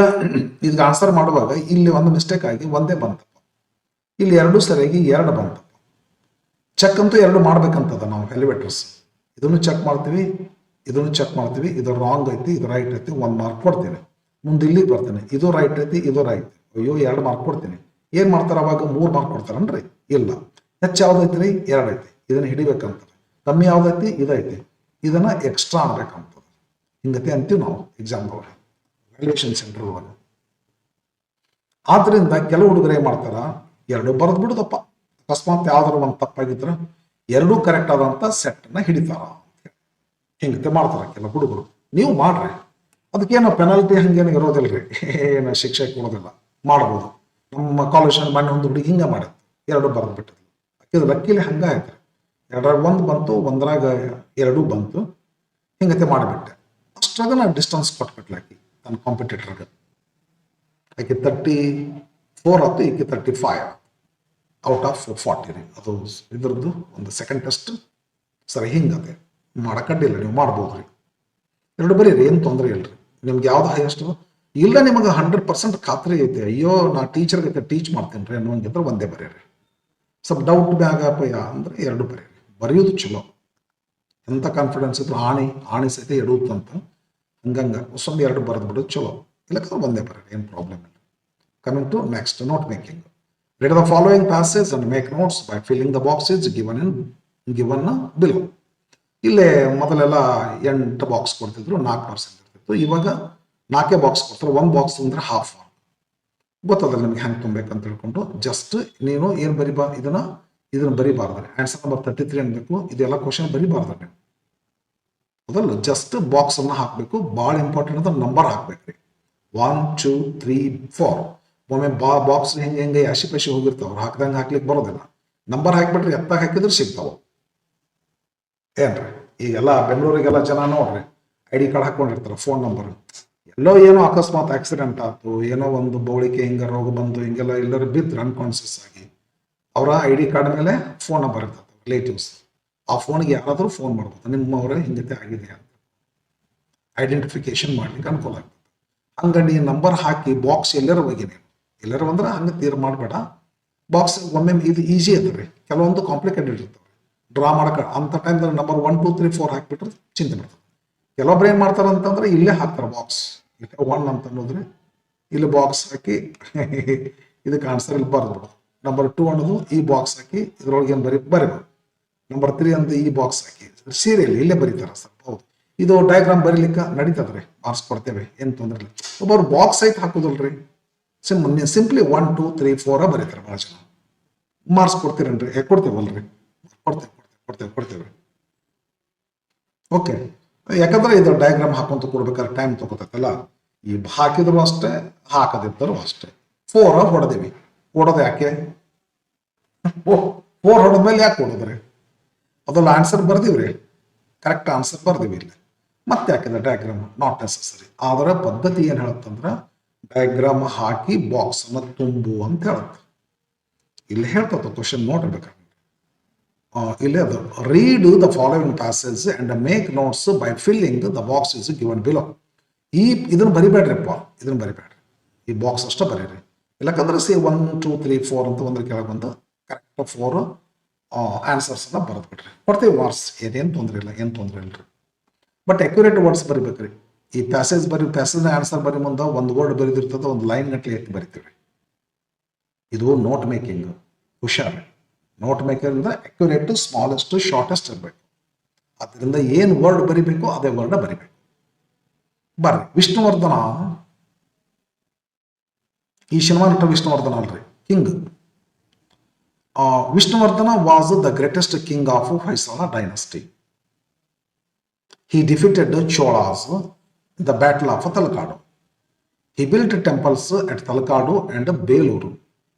ಈಗ ಆನ್ಸರ್ ಮಾಡುವಾಗ ಇಲ್ಲಿ ಒಂದು ಮಿಸ್ಟೇಕ್ ಆಗಿ ಒಂದೇ ಬಂತಪ್ಪ, ಇಲ್ಲಿ 2 ಸರಿಯಾಗಿ 2 ಬಂತಪ್ಪ. ಚೆಕ್ ಅಂತೂ 2 ಮಾಡ್ಬೇಕಂತದ ನಾವು ಎಲಿವೇಟರ್ಸ್. ಇದನ್ನು ಚೆಕ್ ಮಾಡ್ತೀವಿ, ಇದನ್ನು ಚೆಕ್ ಮಾಡ್ತೀವಿ. ಇದು ರಾಂಗ್ ಐತಿ, ಇದು ರೈಟ್ ಐತಿ, 1 ಮಾರ್ಕ್ ಕೊಡ್ತೀನಿ. ಮುಂದೆ ಇಲ್ಲಿಗೆ ಬರ್ತೇನೆ, ಇದು ರೈಟ್ ಐತಿ, ಇದು ರೈಟ್, ಅಯ್ಯೋ 2 ಮಾರ್ಕ್ ಕೊಡ್ತೀನಿ. ಏನ್ ಮಾಡ್ತಾರ ಅವಾಗ 3 ಮಾರ್ಕ್ ಕೊಡ್ತಾರನ್ರಿ? ಇಲ್ಲ, ಹೆಚ್ಚು ಯಾವ್ದೈತ್ರಿ? 2 ಐತಿ, ಇದನ್ನ ಹಿಡಿಬೇಕಂತಾರೆ. ಕಮ್ಮಿ ಯಾವ್ದೈತಿ? ಇದೈತಿ, ಇದನ್ನ ಎಕ್ಸ್ಟ್ರಾ ಅನ್ಬೇಕಂತದ. ಹಿಂಗತಿ ಅಂತೀವಿ ನಾವು ಎಕ್ಸಾಮ್ ಒಳಗೆ. ವ್ಯಾಲ್ಯೂಯೇಷನ್ ಸೆಂಟರ್ ಒಳಗೆ. ಆದ್ರಿಂದ ಕೆಲವು ಹುಡುಗರು ಏನ್ ಮಾಡ್ತಾರ, ಎರಡು ಬರೆದು ಬಿಡುದಪ್ಪ, ಅಕಸ್ಮಾತ್ ಯಾವ್ದಾರು ಒಂದು ತಪ್ಪಾಗಿದ್ರೆ ಎರಡೂ ಕರೆಕ್ಟ್ ಆದಂತ ಸೆಟ್ ನ ಹಿಡಿತಾರ, ಹಿಂಗತೆ ಮಾಡ್ತಾರ ಕೆಲವು ಹುಡುಗರು. ನೀವು ಮಾಡ್ರಿ, ಅದಕ್ಕೇನೋ ಪೆನಾಲ್ಟಿ ಹಂಗೇನು ಇರೋದಿಲ್ರಿ, ಏನು ಶಿಕ್ಷೆ ಕೊಡೋದಿಲ್ಲ, ಮಾಡ್ಬೋದು. ನಮ್ಮ ಕಾಲೇಜ್ ಮನೆ ಒಂದು ಹುಡುಗಿ ಹಿಂಗ ಮಾಡಿತ್ತು, ಎರಡು ಬರೆದು ಬಿಟ್ಟಿದ್ಲು. ಆಕಿದು ಲಕ್ಕಿಲಿ ಹಂಗ ಆಯ್ತು, ಎರಡರಾಗ ಒಂದು ಬಂತು, ಒಂದ್ರಾಗ ಎರಡೂ ಬಂತು, ಹಿಂಗತೆ ಮಾಡಿಬಿಟ್ಟೆ. ಅಷ್ಟಾಗ ನಾನು ಡಿಸ್ಟೆನ್ಸ್ ಕೊಟ್ಬಿಟ್ಲೆ ಆಕಿ ನನ್ನ ಕಾಂಪಿಟೇಟರ್ಗೆ. ಆಕೆ 34 ಆಯ್ತು, ಈಕೆ 35 ಔಟ್ ಆಫ್ 40 ರೀ. ಅದು ಇದ್ರದ್ದು ಒಂದು ಸೆಕೆಂಡ್ ಟೆಸ್ಟ್. ಸರಿ, ಹಿಂಗದೆ ಮಾಡಕ್ಕಡ್ಡಿಲ್ಲ, ನೀವು ಮಾಡ್ಬೋದ್ರಿ. ಎರಡು ಬರೀರಿ, ಏನು ತೊಂದರೆ ಇಲ್ರಿ. ನಿಮ್ಗೆ ಯಾವ್ದು ಹೈಯೆಸ್ಟ್ ಇಲ್ಲ, ನಿಮಗೆ 100% ಖಾತ್ರಿ ಐತೆ, ಅಯ್ಯೋ ನಾ ಟೀಚರ್ಗೆ ಟೀಚ್ ಮಾಡ್ತೇನೆ ರೀ ಅನ್ನೋಂಗಿದ್ರೆ ಒಂದೇ ಬರೀರಿ. ಸ್ವಲ್ಪ ಡೌಟ್ ಬ್ಯಾಗಪ್ಪಯ್ಯ ಅಂದ್ರೆ ಎರಡು ಬರೀರಿ. ಬರೆಯೋದು ಚಲೋ, ಎಂಥ ಕಾನ್ಫಿಡೆನ್ಸ್ ಇದ್ರು ಆಣಿ ಸಹಿತ ಎಡುತ್ತಂತ ಹಂಗಂಗ ಹೊಸೊಂದು ಎರಡು ಬರೆದು ಬಿಡೋದು ಚಲೋ. ಇಲ್ಲಕ್ಕಂದ್ರೆ ಒಂದೇ ಬರೀರಿ, ಏನು ಪ್ರಾಬ್ಲಮ್ ಇಲ್ಲ. Coming to next, note making. Read the following passage and make notes by filling the boxes given below. ಇಲ್ಲೇ ಮೊದಲೆಲ್ಲ 8 ಬಾಕ್ಸ್ ಕೊಡ್ತಿದ್ರು, 4% ಇರ್ತಿತ್ತು. ಇವಾಗ 4 ಬಾಕ್ಸ್ ಕೊಡ್ತಾರೆ, 1 ಬಾಕ್ಸ್ ಅಂದ್ರೆ ಹಾಫ್ ಮಾರ್ಕ್. ಗೊತ್ತದ ನಿಮ್ಗೆ ಹೆಂಗೆ ತುಂಬೇಕಂತ ತಿಳ್ಕೊಂಡು ಜಸ್ಟ್ ನೀನು ಏನು ಬರಿಬಾ, ಇದನ್ನ ಬರಿಬಾರ್ದ್ರಿ. ಆನ್ಸರ್ ನಂಬರ್ 33 ಅನ್ಬೇಕು, ಇದೆಲ್ಲ ಕ್ವಶನ್ ಬರಿಬಾರ್ದ್ರಿ ನೀವು. ಅದಲ್ಲ, ಜಸ್ಟ್ ಬಾಕ್ಸ್ ಅನ್ನ ಹಾಕ್ಬೇಕು. ಭಾಳ ಇಂಪಾರ್ಟೆಂಟ್ ಅಂದ್ರೆ ನಂಬರ್ ಹಾಕ್ಬೇಕ್ರಿ. 1 2 3 4. ಒಮ್ಮೆ ಬಾಕ್ಸ್ ಹೆಂಗೆ ಅಶಿ ಪಶಿ ಹೋಗಿರ್ತಾವ, ಹಾಕ್ದಂಗೆ ಹಾಕ್ಲಿಕ್ಕೆ ಬರೋದಿಲ್ಲ. ನಂಬರ್ ಹಾಕ್ಬಿಟ್ರಿ, ಎತ್ತಾಗ ಹಾಕಿದ್ರೆ ಸಿಗ್ತಾವ. ಏನ್ರಿ ಈಗೆಲ್ಲ ಬೆಂಗಳೂರಿಗೆಲ್ಲ ಜನ ನೋಡ್ರಿ ID ಕಾರ್ಡ್ ಹಾಕೊಂಡಿರ್ತಾರೆ, ಫೋನ್ ನಂಬರ್. ಎಲ್ಲೋ ಏನೋ ಅಕಸ್ಮಾತ್ ಆಕ್ಸಿಡೆಂಟ್ ಆಯ್ತು, ಏನೋ ಒಂದು ಬೌಳಿಕೆ ಹಿಂಗ ರೋಗ ಬಂದು ಹಿಂಗೆಲ್ಲ ಎಲ್ಲರೂ ಬಿದ್ರು ಅನ್ಕಾನ್ಸಿಯಸ್ ಆಗಿ, ಅವರ ID ಕಾರ್ಡ್ ಮೇಲೆ ಫೋನ್ ನಂಬರ್ ಇರ್ತದೆ, ರಿಲೇಟಿವ್ಸ್. ಆ ಫೋನ್ಗೆ ಯಾರಾದರೂ ಫೋನ್ ಮಾಡ್ಬೋದು, ನಿಮ್ಮವರೇ ಹಿಂಗತೆ ಆಗಿದೆ ಅಂತ ಐಡೆಂಟಿಫಿಕೇಶನ್ ಮಾಡ್ಲಿಕ್ಕೆ ಅನುಕೂಲ ಆಗ್ತದೆ. ಹಂಗ ನೀ ನಂಬರ್ ಹಾಕಿ ಬಾಕ್ಸ್ ಎಲ್ಲರೂ ಹೋಗಿ, ನೀನು ಎಲ್ಲರೂ ಅಂದ್ರೆ ಹಂಗೆ ತೀರ್ ಮಾಡಬೇಡ. ಬಾಕ್ಸ್ ಒಮ್ಮೆ ಇದು ಈಸಿ ಅದ್ರಿ, ಕೆಲವೊಂದು ಕಾಂಪ್ಲಿಕೇಟೆಡ್ ಇರ್ತವೆ ಡ್ರಾ ಮಾಡಕ್ಕೆ. ಅಂತ ಟೈಮ್ದಲ್ಲಿ ನಂಬರ್ 1 2 3 4 ಹಾಕಿಬಿಟ್ರೆ ಚಿಂತೆ ಬರ್ತದೆ. ಕೆಲವೊಬ್ರು ಏನು ಮಾಡ್ತಾರೆ ಅಂತಂದ್ರೆ ಇಲ್ಲೇ ಹಾಕ್ತಾರೆ ಬಾಕ್ಸ್, ಇಲ್ಲ 1 ಅಂತ ಅನ್ನೋದ್ರಿ ಇಲ್ಲಿ ಬಾಕ್ಸ್ ಹಾಕಿ ಇದಕ್ಕೆ ಆನ್ಸರ್ ಇಲ್ಲಿ ಬರೆದ್ಬಿಡೋದು. ನಂಬರ್ 2 ಅನ್ನೋದು ಈ ಬಾಕ್ಸ್ ಹಾಕಿ ಇದ್ರೊಳಗೆ ಏನು ಬರಿಬೋದು. ನಂಬರ್ 3 ಅಂತ ಈ ಬಾಕ್ಸ್ ಹಾಕಿ ಸೀರಿಯಲ್ ಇಲ್ಲೇ ಬರೀತಾರೆ ಸರ್. ಹೌದು, ಇದು ಡಯಾಗ್ರಾಮ್ ಬರೀಲಿಕ್ಕೆ ನಡೀತದ್ರಿ, ಮಾರ್ಕ್ಸ್ ಕೊಡ್ತೇವೆ, ಏನು ತೊಂದರೆ ಇಲ್ಲ. ಒಬ್ಬರು ಬಾಕ್ಸ್ ಸಹಿತ ಹಾಕೋದಲ್ರಿ, ಸಿಂಪ್ಲಿ 1 2 3 4 ಬರೀತಾರೆ ಭಾಳ ಜನ. ಮಾರ್ಕ್ಸ್ ಕೊಡ್ತೀರೇನ್ರಿ? ಕೊಡ್ತೇವಲ್ರಿ, ಕೊಡ್ತೇವೆ. ಓಕೆ, ಯಾಕಂದ್ರೆ ಇದು ಡಯಾಗ್ರಾಮ್ ಹಾಕೊಂತ ಕೊಡ್ಬೇಕಾದ್ರೆ ಟೈಮ್ ತಗೋತೈತಲ್ಲ. ಈ ಹಾಕಿದ್ರು ಅಷ್ಟೇ, ಹಾಕದಿದ್ದರು ಅಷ್ಟೇ. 4 ಹೊಡೆದಿವಿ, ಹೊಡೋದು ಯಾಕೆ? 4 ಹೊಡೆದ್ಮೇಲೆ ಯಾಕೆ ಹೊಡೋದ್ರಿ? ಅದಲ್ಲ ಆನ್ಸರ್ ಬರ್ದಿವ್ರಿ, ಕರೆಕ್ಟ್ ಆನ್ಸರ್ ಬರ್ದಿವಿ ಇಲ್ಲಿ. ಮತ್ತೆ ಯಾಕಿದೆ ಡಯಾಗ್ರಾಮ್? Not necessary. ಅದರ ಪದ್ಧತಿ ಏನು ಹೇಳುತ್ತಂದ್ರೆ ಡಯಾಗ್ರಾಮ್ ಹಾಕಿ ಬಾಕ್ಸ್ ಅನ್ನ ತುಂಬು ಅಂತ ಹೇಳುತ್ತೆ. ಇಲ್ಲಿ ಹೇಳ್ತದ ಕ್ವಶನ್ ನೋಡ್ಬೇಕಾದ್ರೆ ಇಲ್ಲೇ ಅದು, read the following passage and make notes by filling the box is given below. ಇದನ್ನ ಬರಿಬೇಡ್ರಿಪ್ಪ, ಇದನ್ನ ಬರಿಬೇಡ್ರಿ, ಈ ಬಾಕ್ಸ್ ಅಷ್ಟೇ ಬರೀರಿ. ಇಲ್ಲಕಂದ್ರೆ 1 2 3 4 ಅಂತ ಒಂದ್ರ ಕೆಳಗೆ ಬಂದು ಕರೆಕ್ಟ್ 4 ಆನ್ಸರ್ಸ್ ಅನ್ನ ಬರೆದು ಬಿಡ್ರಿ, ಕೊಡ್ತೀವಿ ಮಾರ್ಕ್ಸ್. ಏನು ತೊಂದರೆ ಇಲ್ರಿ. ಬಟ್ ಅಕ್ಯುರೇಟ್ ವರ್ಡ್ಸ್ ಬರಿಬೇಕ್ರಿ. ಈ ಪ್ಯಾಸೇಜ್ ಆನ್ಸರ್ ಬರಿ ಮುಂದೆ ಒಂದು ವರ್ಡ್ ಬರೆದಿರ್ತದೆ, ಒಂದು ಲೈನ್ ಗಟ್ಟಲೆ ಎತ್ತಿ ಬರಿತೀವಿ. ಇದು ನೋಟ್ ಮೇಕಿಂಗ್. ಹುಷಾರಿ, ನೋಟ್ ಮೇಕರ್ ಇಂದ ಅಕ್ಯುರೇಟ್, ಸ್ಮಾಲೆಸ್ಟ್, ಶಾರ್ಟೆಸ್ಟ್ ಇರಬೇಕು. ಅದರಿಂದ ಏನು ವರ್ಡ್ ಬರಿಬೇಕು ಅದೇ ವರ್ಡ್ ಬರಿಬೇಕು. ಬರ್ರಿ, ವಿಷ್ಣುವರ್ಧನ, ಈ ಸಿನಿಮಾ ನಟ ವಿಷ್ಣುವರ್ಧನ ಅಲ್ರಿ, king. Vishnuvardhana was the greatest king of Hoysala dynasty. He defeated the Cholas in the Battle of Talakadu. He built temples at Talakadu and Beluru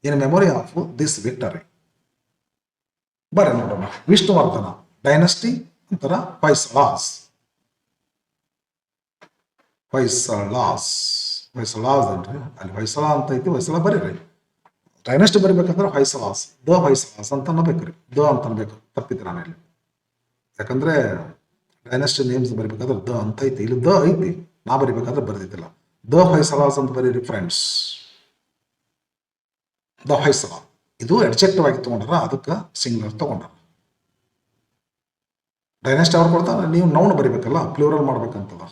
in memory of this victory. ಬರ್ರಿ ನೋಡೋಣ, Vishnuvardhan dynasty ಅಂತರ ಹೊಯ್ಸಳಾಸ್ ಅನ್ರಿ. ಅಲ್ಲಿ ಹೊಯ್ಸಳ ಅಂತ ಐತಿ, ಹೊಯ್ಸಳ ಬರೀರಿ. ಡೈನಸ್ಟಿ ಬರಿಬೇಕಂದ್ರೆ ಹೊಯ್ಸಳಾಸ್ ಅಂತ ಅನ್ನಬೇಕ್ರಿ, ಅಂತ ಅನ್ಬೇಕು. ತಪ್ಪಿತ್ತು ನಾನು ಇಲ್ಲಿ, ಯಾಕಂದ್ರೆ ಡೈನಸ್ಟಿ ನೇಮ್ಸ್ ಬರಿಬೇಕಾದ್ರೆ ಅಂತ ಐತಿ, ಇಲ್ಲಿ ಐತಿ, ನಾ ಬರಿಬೇಕಾದ್ರೆ ಬರೆದಿದ್ದಿಲ್ಲ. ಹೊಯ್ಸಳಾಸ್ ಅಂತ ಬರೀರಿ ಫ್ರೆಂಡ್ಸ್. ಹೊಯ್ಸಳ ಇದು ಅಡ್ಜೆಕ್ಟಿವ್ ಆಗಿ ತಗೊಂಡಾರ, ಅದಕ್ಕೆ ಸಿಂಗ್ಯುಲರ್ ತಗೊಂಡಾರ. ಡೈನೆಸ್ಟ್ ಅವ್ರು ಕೊಡ್ತಾರೆ, ನೀವು ನೌನ್ ಬರಿಬೇಕಲ್ಲ, ಪ್ಲೂರಲ್ ಮಾಡ್ಬೇಕಂತದ.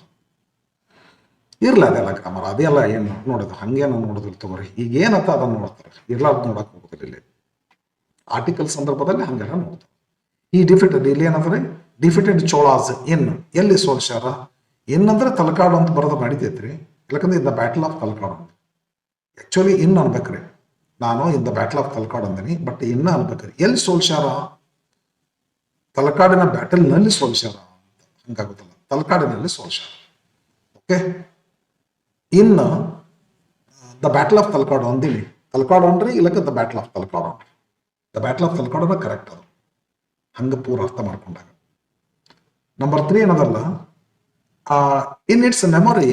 ಇರ್ಲ ಅದೆಲ್ಲ ಗ್ರಾಮರ್, ಅದೆಲ್ಲ ಏನು ನೋಡೋದು, ಹಂಗೇನು ನೋಡೋದಿಲ್ಲ ತಗೋರಿ. ಈಗ ಏನತ್ತ ಅದನ್ನು ನೋಡ್ತಾರೆ, ಇರ್ಲಾರ್ದು ನೋಡಕ್ ಹೋಗೋದಿಲ್ಲ. ಇಲ್ಲಿ ಆರ್ಟಿಕಲ್ ಸಂದರ್ಭದಲ್ಲಿ ಹಂಗೆಲ್ಲ ನೋಡ್ತಾರೆ. ಈ ಡಿಫಿಟೆಡ್, ಇಲ್ಲಿ ಏನಂದ್ರೆ ಡಿಫಿಟೆಡ್ ಚೋಳಾಸ್ ಎಲ್ಲಿ ಸೋಲ್ಸ್ಯಾರ? ಏನಂದ್ರೆ ತಲಕಾಡು ಅಂತ ಬರೋದು ನಡಿತೈತ್ರಿ. ಯಾಕಂದ್ರೆ in the battle of Talakadu actually in ಅನ್ಬೇಕ್ರಿ, ನಾನು in the battle of Talakadu ಅಂದಿನಿ, ಬಟ್ ಇನ್ನ ಅನ್ಬೇಕ್ರಿ ಎಲ್ಲಿ ಸೋಲ್ಸ್ಯಾರ, ತಲಕಾಡಿನ ಬ್ಯಾಟಲ್ನಲ್ಲಿ ಸೋಲ್ಸ್ಯಾರ ಅಂತ ಹಂಗಾಗುತ್ತಲ್ಲ, ತಲಕಾಡಿನಲ್ಲಿ ಸೋಲ್ಸ್ಯಾರ. Okay, in the battle of Talakadu ಅಂದಿನಿ, ತಲಕಾಡು ಅನ್ರಿ ಇಲ್ಲಕ್ಕೆ ದ ಬ್ಯಾಟಲ್ ಆಫ್ ತಲಕಾಡು ಅನ್ರಿ. The battle of Talakadu correct ಅದು, ಹಂಗೆ ಪೂರ ಅರ್ಥ ಮಾಡ್ಕೊಂಡಾಗ. ನಂಬರ್ 3 ಏನದಲ್ಲ, in its memory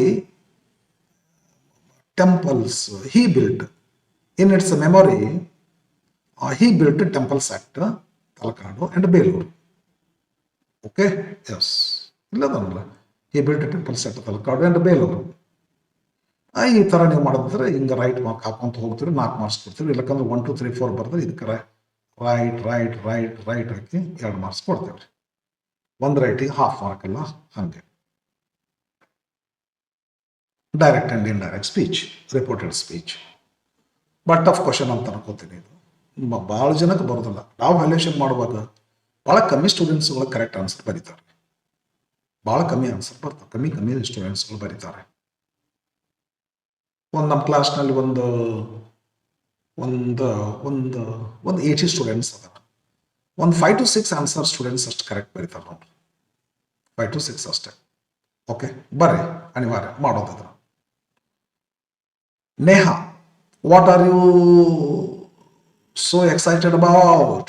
temples he built. In its memory, he built temples at Talakadu and Belur. Okay, yes. He built temples at Talakadu and Belur. ಈ ಥರ ನೀವು ಮಾಡಿದ್ರೆ ಹಿಂಗೆ ರೈಟ್ ಮಾರ್ಕ್ ಹಾಕೊಂತ ಹೋಗ್ತೀರಿ, 4 ಮಾರ್ಕ್ಸ್ ಕೊಡ್ತೀರಿ. ಇಲ್ಲಕ್ಕಂದ್ರೆ 1 2 3 4 ಬರೆದ್ರೆ ಇದಕ್ಕೆ ರೈಟ್ ರೈಟ್ ರೈಟ್ ರೈಟ್ ಹಾಕಿ 2 marks ಕೊಡ್ತೇವೆ. ಒಂದು ರೈಟಿಗೆ ಹಾಫ್ ಮಾರ್ಕ್ ಅಲ್ಲ, ಹಾಗೆ. Direct and indirect speech, reported speech, but of question ಅಂತ ಅನ್ಕೋತೀನಿ. ಇದು ಭಾಳ ಜನಕ್ಕೆ ಬರೋದಿಲ್ಲ. ನಾವು ವ್ಯಾಲ್ಯೂಯೇಷನ್ ಮಾಡುವಾಗ ಭಾಳ ಕಮ್ಮಿ ಸ್ಟೂಡೆಂಟ್ಸ್ಗಳು ಕರೆಕ್ಟ್ ಆನ್ಸರ್ ಬರೀತಾರೆ, ಭಾಳ ಕಮ್ಮಿ ಆನ್ಸರ್ ಬರ್ತಾರೆ, ಕಮ್ಮಿ ಸ್ಟೂಡೆಂಟ್ಸ್ಗಳು ಬರೀತಾರೆ. ನಮ್ಮ ಕ್ಲಾಸ್ನಲ್ಲಿ ಒಂದು 80 ಸ್ಟೂಡೆಂಟ್ಸ್ ಅದಾರ, ಒಂದು 5 to 6 ಆನ್ಸರ್ ಸ್ಟೂಡೆಂಟ್ಸ್ ಅಷ್ಟು ಕರೆಕ್ಟ್ ಬರೀತಾರೆ ನೋಡ್ರಿ, 5 to 6 ಅಷ್ಟೇ. ಓಕೆ, ಬರ್ರಿ ಅನಿವಾರ್ಯ ಮಾಡೋದಾದ್ರೆ. Neha, what are you so excited about?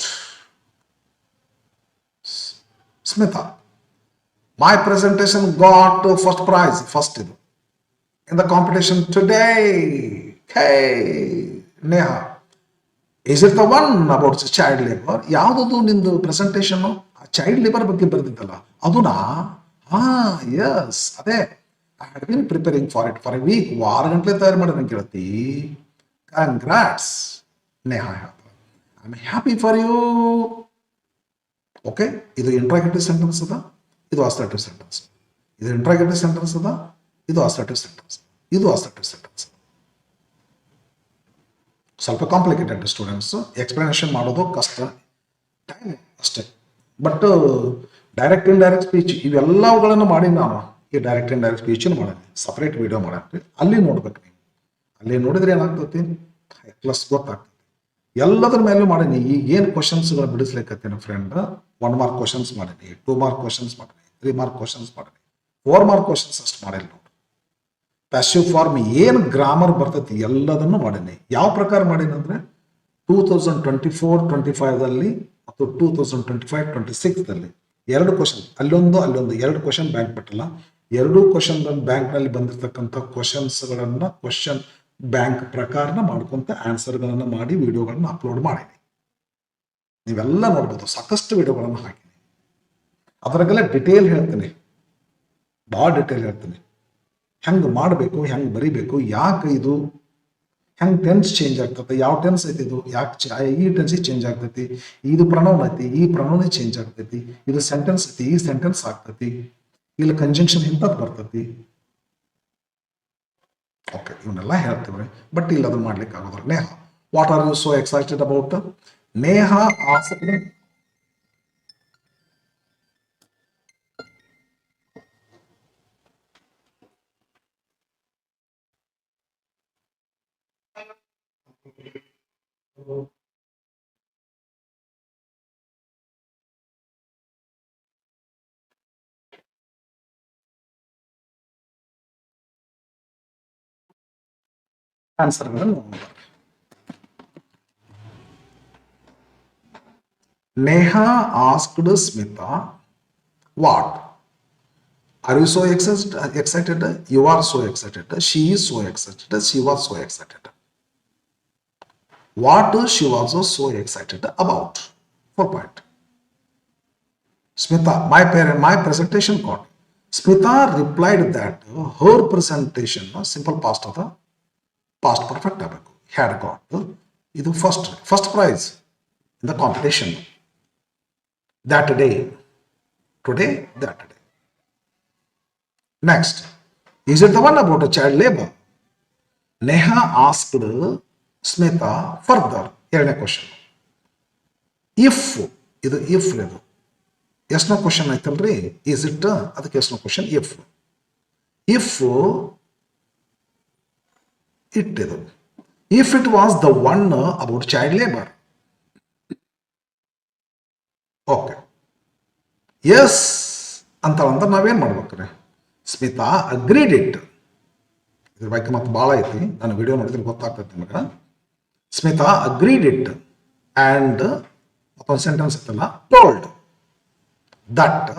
Smita, my presentation got first prize, first in the competition today. Hey, Neha, is it the one about child labor? ಯಾವ್ದು ನಿಂದು presentation child labour ಬಗ್ಗೆ ಬರ್ದಿದ್ದಲ್ಲ ಅದುನಾ? S, ಅದೇ. I had been preparing for it for a week. ವಾರ ಗಂಟಲೆ ತಯಾರು ಮಾಡಿ ನಂಗೆ ಕೇಳ್ತಿ. Congrats, Neha. I'm happy for you. Okay, ಇದು interrogative sentence ಅದ, ಇದು ಅಸರ್ಟಿವ್ ಸೆಂಟೆನ್ಸ್. ಇದು ಇಂಟ್ರಾಗೇಟಿವ್ ಸೆಂಟೆನ್ಸ್ ಅದ, ಇದು ಅಸರ್ಟಿವ್ ಸೆಂಟೆನ್ಸ್, ಇದು ಅಸರ್ಟಿವ್ ಸೆಂಟೆನ್ಸ್. ಸ್ವಲ್ಪ ಕಾಂಪ್ಲಿಕೇಟೆಡ್ ಸ್ಟೂಡೆಂಟ್ಸ್, ಎಕ್ಸ್ಪ್ಲನೇಷನ್ ಮಾಡೋದು ಕಷ್ಟ, ಟೈಮ್ ಅಷ್ಟೇ. ಬಟ್ ಡೈರೆಕ್ಟ್ ಇಂಡೈರೆಕ್ಟ್ ಸ್ಪೀಚ್ ಇವೆಲ್ಲವುಗಳನ್ನು ಮಾಡಿ ನಾನು ಈ ಡೈರೆಕ್ಟ್ ಇಂಡೈರೆಕ್ಟ್ ಸ್ಪೀಚನ್ನು ಮಾಡೀನಿ, ಸಪ್ರೇಟ್ ವಿಡಿಯೋ ಮಾಡಾಕ್ರಿ. ಅಲ್ಲಿ ನೋಡ್ಬೇಕು ನೀವು, ಅಲ್ಲಿ ನೋಡಿದ್ರೆ ಏನಾಗ್ತೈತಿ ಪ್ಲಸ್ ಗೊತ್ತಾಗ್ತೈತಿ. ಎಲ್ಲದ್ರ ಮೇಲೂ ಮಾಡೀನಿ. ಈಗ ಏನು ಕ್ವಶನ್ಸ್ಗಳು ಬಿಡಿಸ್ಲಿಕ್ಕತ್ತೀನಿ ಫ್ರೆಂಡ್, 1 ಮಾರ್ಕ್ ಕ್ವಶನ್ಸ್ ಮಾಡೀನಿ, 2 ಮಾರ್ಕ್ ಕ್ವಶನ್ಸ್ ಮಾಡೀನಿ, 3 ಮಾರ್ಕ್ ಕ್ವಶನ್ಸ್ ಮಾಡೀನಿ, 4 ಮಾರ್ಕ್ ಕ್ವಶನ್ಸ್ ಅಷ್ಟು ಮಾಡಿಲ್ಲ ನೋಡಿ. ಪ್ಯಾಸಿವ್ ಫಾರ್ಮ್ ಏನು ಗ್ರಾಮರ್ ಬರ್ತೈತಿ ಎಲ್ಲದನ್ನು ಮಾಡೀನಿ. ಯಾವ ಪ್ರಕಾರ ಮಾಡೀನಿ ಅಂದರೆ 2024-25ದಲ್ಲಿ ಮತ್ತು 2025-26ದಲ್ಲಿ 2 ಕ್ವಶನ್, ಅಲ್ಲೊಂದು 2 ಕ್ವಶನ್ ಬ್ಯಾಂಕ್ ಬಿಟ್ಟಲ್ಲ, 2 ಕ್ವಶನ್ ಬ್ಯಾಂಕ್ನಲ್ಲಿ ಬಂದಿರತಕ್ಕಂಥ ಕ್ವಶನ್ಸ್ಗಳನ್ನು ಕ್ವಶನ್ ಬ್ಯಾಂಕ್ ಪ್ರಕಾರನ ಮಾಡ್ಕೊಂತ ಆನ್ಸರ್ಗಳನ್ನು ಮಾಡಿ ವಿಡಿಯೋಗಳನ್ನು ಅಪ್ಲೋಡ್ ಮಾಡೀನಿ. ನೀವೆಲ್ಲ ನೋಡ್ಬೋದು, ಸಾಕಷ್ಟು ವಿಡಿಯೋಗಳನ್ನು ಹಾಕಿನಿ. ಅದರಾಗೆಲ್ಲ ಡಿಟೇಲ್ ಹೇಳ್ತೀನಿ, ಭಾಳ ಡಿಟೇಲ್ ಹೇಳ್ತೀನಿ. ಹೆಂಗೆ ಮಾಡಬೇಕು, ಹೆಂಗೆ ಬರಿಬೇಕು, ಯಾಕೆ ಇದು ಹೆಂಗೆ ಟೆನ್ಸ್ ಚೇಂಜ್ ಆಗ್ತದೆ, ಯಾವ ಟೆನ್ಸ್ ಐತಿ ಇದು, ಯಾಕೆ ಈ ಟೆನ್ಸಿಗೆ ಚೇಂಜ್ ಆಗ್ತೈತಿ, ಇದು ಪ್ರನೌನ್ ಐತಿ, ಈ ಪ್ರನೌನೇ ಚೇಂಜ್ ಆಗ್ತೈತಿ, ಇದು ಸೆಂಟೆನ್ಸ್ ಐತಿ, ಈ ಸೆಂಟೆನ್ಸ್ ಆಗ್ತೈತಿ, ಇಲ್ಲಿ ಕಂಜಂಕ್ಷನ್ ಇಂಥದ್ದು ಬರ್ತೈತಿ. ಓಕೆ, ಇವನ್ನೆಲ್ಲ ಹೇಳ್ತೀವಿ, ಬಟ್ ಇಲ್ಲಿ ಅದನ್ನ ಮಾಡ್ಲಿಕ್ಕೆ ಆಗೋದಿಲ್ಲ. Neha, what are you so excited about? Neha asked ಆನ್ಸರ್ಗಳನ್ನು ನೋಡೋಣ. Neha asked Smita, what? Are you so excited? You are so excited. She is so excited. She was so excited. What she was so excited about? 4 point. Smita, my presentation got. Smita replied that her presentation, simple past of the past perfect had got the first prize in the competition that day. Today, that day. Next, is it the one about a child labor? Neha asked Smita further. Here a question. If ಇದು if ಇದು yes no question ಆಯ್ತಲ್ರಿ, is it ಅದಕ್ಕೆ yes no question. If ಇಟ್ಟಿದು. If it was the one about child labour, okay yes ಅಂತ ನಾವೇನು ಮಾಡ್ಬೇಕ್ರಿ? Smita agreed it. ಇದ್ರ ಬಗ್ಗೆ ಮತ್ತೆ ಭಾಳ ಐತಿ, ನಾನು ವಿಡಿಯೋ ನೋಡಿದ್ರೆ ಗೊತ್ತಾಗ್ತೈತೆ ನಿಮಗೆ. ಸ್ಮಿತಾ ಅಗ್ರೀಡ್ ಇಟ್ ಆ್ಯಂಡ್ ಮತ್ತೊಂದು ಸೆಂಟೆನ್ಸ್ ಇತ್ತಲ್ಲ, told that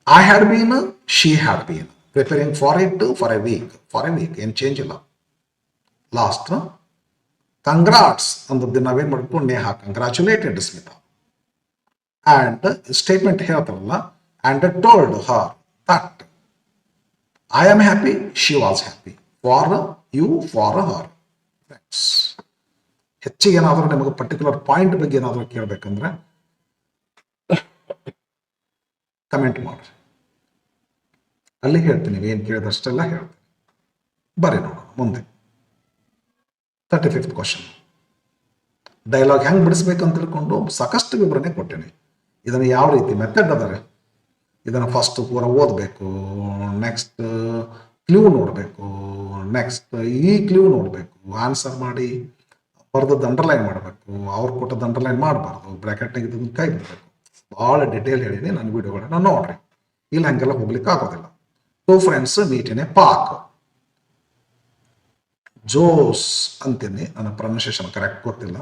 I had been, she had been preparing for it for a week ಏನು ಚೇಂಜ್ ಇಲ್ಲ. ಲಾಸ್ಟ್ ಕಂಗ್ರಾಟ್ಸ್ ಅಂದದ್ದು ನಾವೇನು ಮಾಡ್ಬೇಕು? Neha congratulated Smita. And statement ಹೇಳ್ತಾರಲ್ಲ, and told her that I am happy, she was happy, for you, for her. Friends, ಹೆಚ್ಚಿಗೆ ಏನಾದರೂ ನಿಮಗೆ particular point ಬಗ್ಗೆ ಏನಾದರೂ ಕೇಳಬೇಕಂದ್ರೆ ಕಮೆಂಟ್ ಮಾಡ್ರಿ, ಅಲ್ಲಿ ಹೇಳ್ತೀನಿ. ಏನು ಕೇಳಿದಷ್ಟೆಲ್ಲ ಹೇಳ್ತೀನಿ. ಬರ್ರಿ ನೋಡೋಣ ಮುಂದೆ. 35th question. ಡೈಲಾಗ್ ಹೆಂಗೆ ಬಿಡಿಸ್ಬೇಕು ಅಂತ ತಿಳ್ಕೊಂಡು ಸಾಕಷ್ಟು ವಿವರಣೆ ಕೊಟ್ಟೇನೆ. ಇದನ್ನು ಯಾವ ರೀತಿ ಮೆಥಡ್ ಅದಾರೆ, ಇದನ್ನು ಫಸ್ಟ್ ಪೂರ ಓದಬೇಕು, ನೆಕ್ಸ್ಟ್ ಕ್ಲೂ ನೋಡಬೇಕು, ನೆಕ್ಸ್ಟ್ ಈ ಕ್ಲೂ ನೋಡಬೇಕು, ಆನ್ಸರ್ ಮಾಡಿ ಬರ್ದದ್ದು ಅಂಡರ್ಲೈನ್ ಮಾಡಬೇಕು, ಅವ್ರು ಕೊಟ್ಟದ್ದು ಅಂಡರ್ಲೈನ್ ಮಾಡಬಾರ್ದು, ಬ್ರ್ಯಾಕೆಟ್ನಾಗ ಇದನ್ನು ಕೈ ಬಿಡಬೇಕು. ಭಾಳ ಡಿಟೇಲ್ ಹೇಳಿನಿ ನನ್ನ ವಿಡಿಯೋಗಳನ್ನ ನೋಡ್ರಿ, ಇಲ್ಲ ಹಂಗೆಲ್ಲ ಹೋಗ್ಲಿಕ್ಕೆ ಆಗೋದಿಲ್ಲ. Two friends meet in a park. Jose ಅಂತೀನಿ, ನನ್ನ ಪ್ರೊನೌನ್ಸಿಯೇಷನ್ ಕರೆಕ್ಟ್ ಗೊತ್ತಿಲ್ಲ.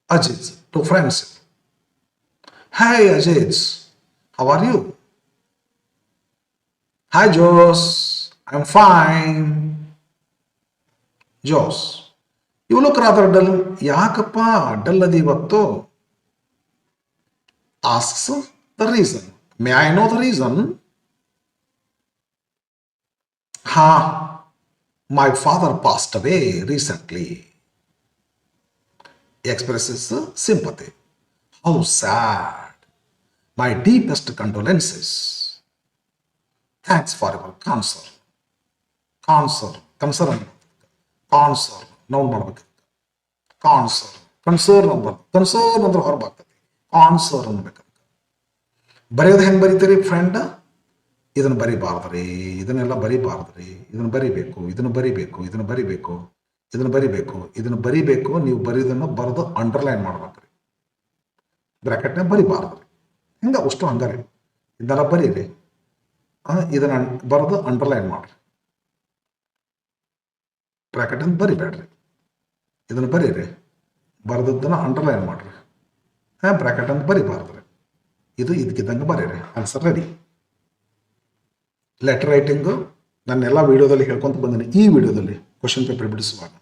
Ajit, two friends. Hi Ajit, how are you? Hi Jos, I'm fine. Jos, you look rather dull. ಯಾಕಪ್ಪ ಡಲ್ ಅದಿ ಇವತ್ತು? Asks the reason. May I know the reason? My father passed away recently. Expresses sympathy. How sad. My deepest condolences. Thanks for your concern. Concern. ನಾವು ಮಾಡ್ಬೇಕು. Concern ಅಂದ್ರೆ ಹೊರಬಾಗ್ತದೆ. Concern ಅನ್ಬೇಕು. ಬರೆಯೋದು ಹೆಂಗೆ ಬರೀತೀರಿ friend? ಇದನ್ನು ಬರಿಬಾರ್ದ್ರಿ, ಇದನ್ನೆಲ್ಲ ಬರಿಬಾರ್ದ್ರಿ, ಇದನ್ನು ಬರಿಬೇಕು, ಇದನ್ನು ಬರಿಬೇಕು, ಇದನ್ನು ಬರಿಬೇಕು, ಇದನ್ನು ಬರಿಬೇಕು, ಇದನ್ನು ಬರಿಬೇಕು. ನೀವು ಬರೀದನ್ನು ಬರೆದು ಅಂಡರ್ಲೈನ್ ಮಾಡ್ಬೇಕ್ರಿ, ಬ್ರ್ಯಾಕೆಟ್ನ ಬರಿಬಾರ್ದ್ರಿ. ಹಿಂಗೆ ಅಷ್ಟು ಹಂಗಾರೆ ಇದನ್ನೆಲ್ಲ ಬರೀರಿ, ಇದನ್ನ ಬರೆದು ಅಂಡರ್ಲೈನ್ ಮಾಡ್ರಿ, ಬ್ರ್ಯಾಕೆಟನ್ನು ಬರಿಬೇಡ್ರಿ. ಇದನ್ನು ಬರೀರಿ, ಬರೆದದ್ದನ್ನು ಅಂಡರ್ಲೈನ್ ಮಾಡ್ರಿ, ಬ್ರ್ಯಾಕೆಟನ್ನು ಬರಿಬಾರ್ದ್ರಿ. ಇದು ಇದಕ್ಕಿದ್ದಂಗೆ ಬರೀರಿ. Answer ready. ಲೆಟರ್ ರೈಟಿಂಗು ನಾನೆಲ್ಲ ವಿಡಿಯೋದಲ್ಲಿ ಹೇಳ್ಕೊಂತ ಬಂದಿನಿ. ಈ ವಿಡಿಯೋದಲ್ಲಿ ಕ್ವಶನ್ ಪೇಪರ್ ಬಿಡಿಸುವಾಗ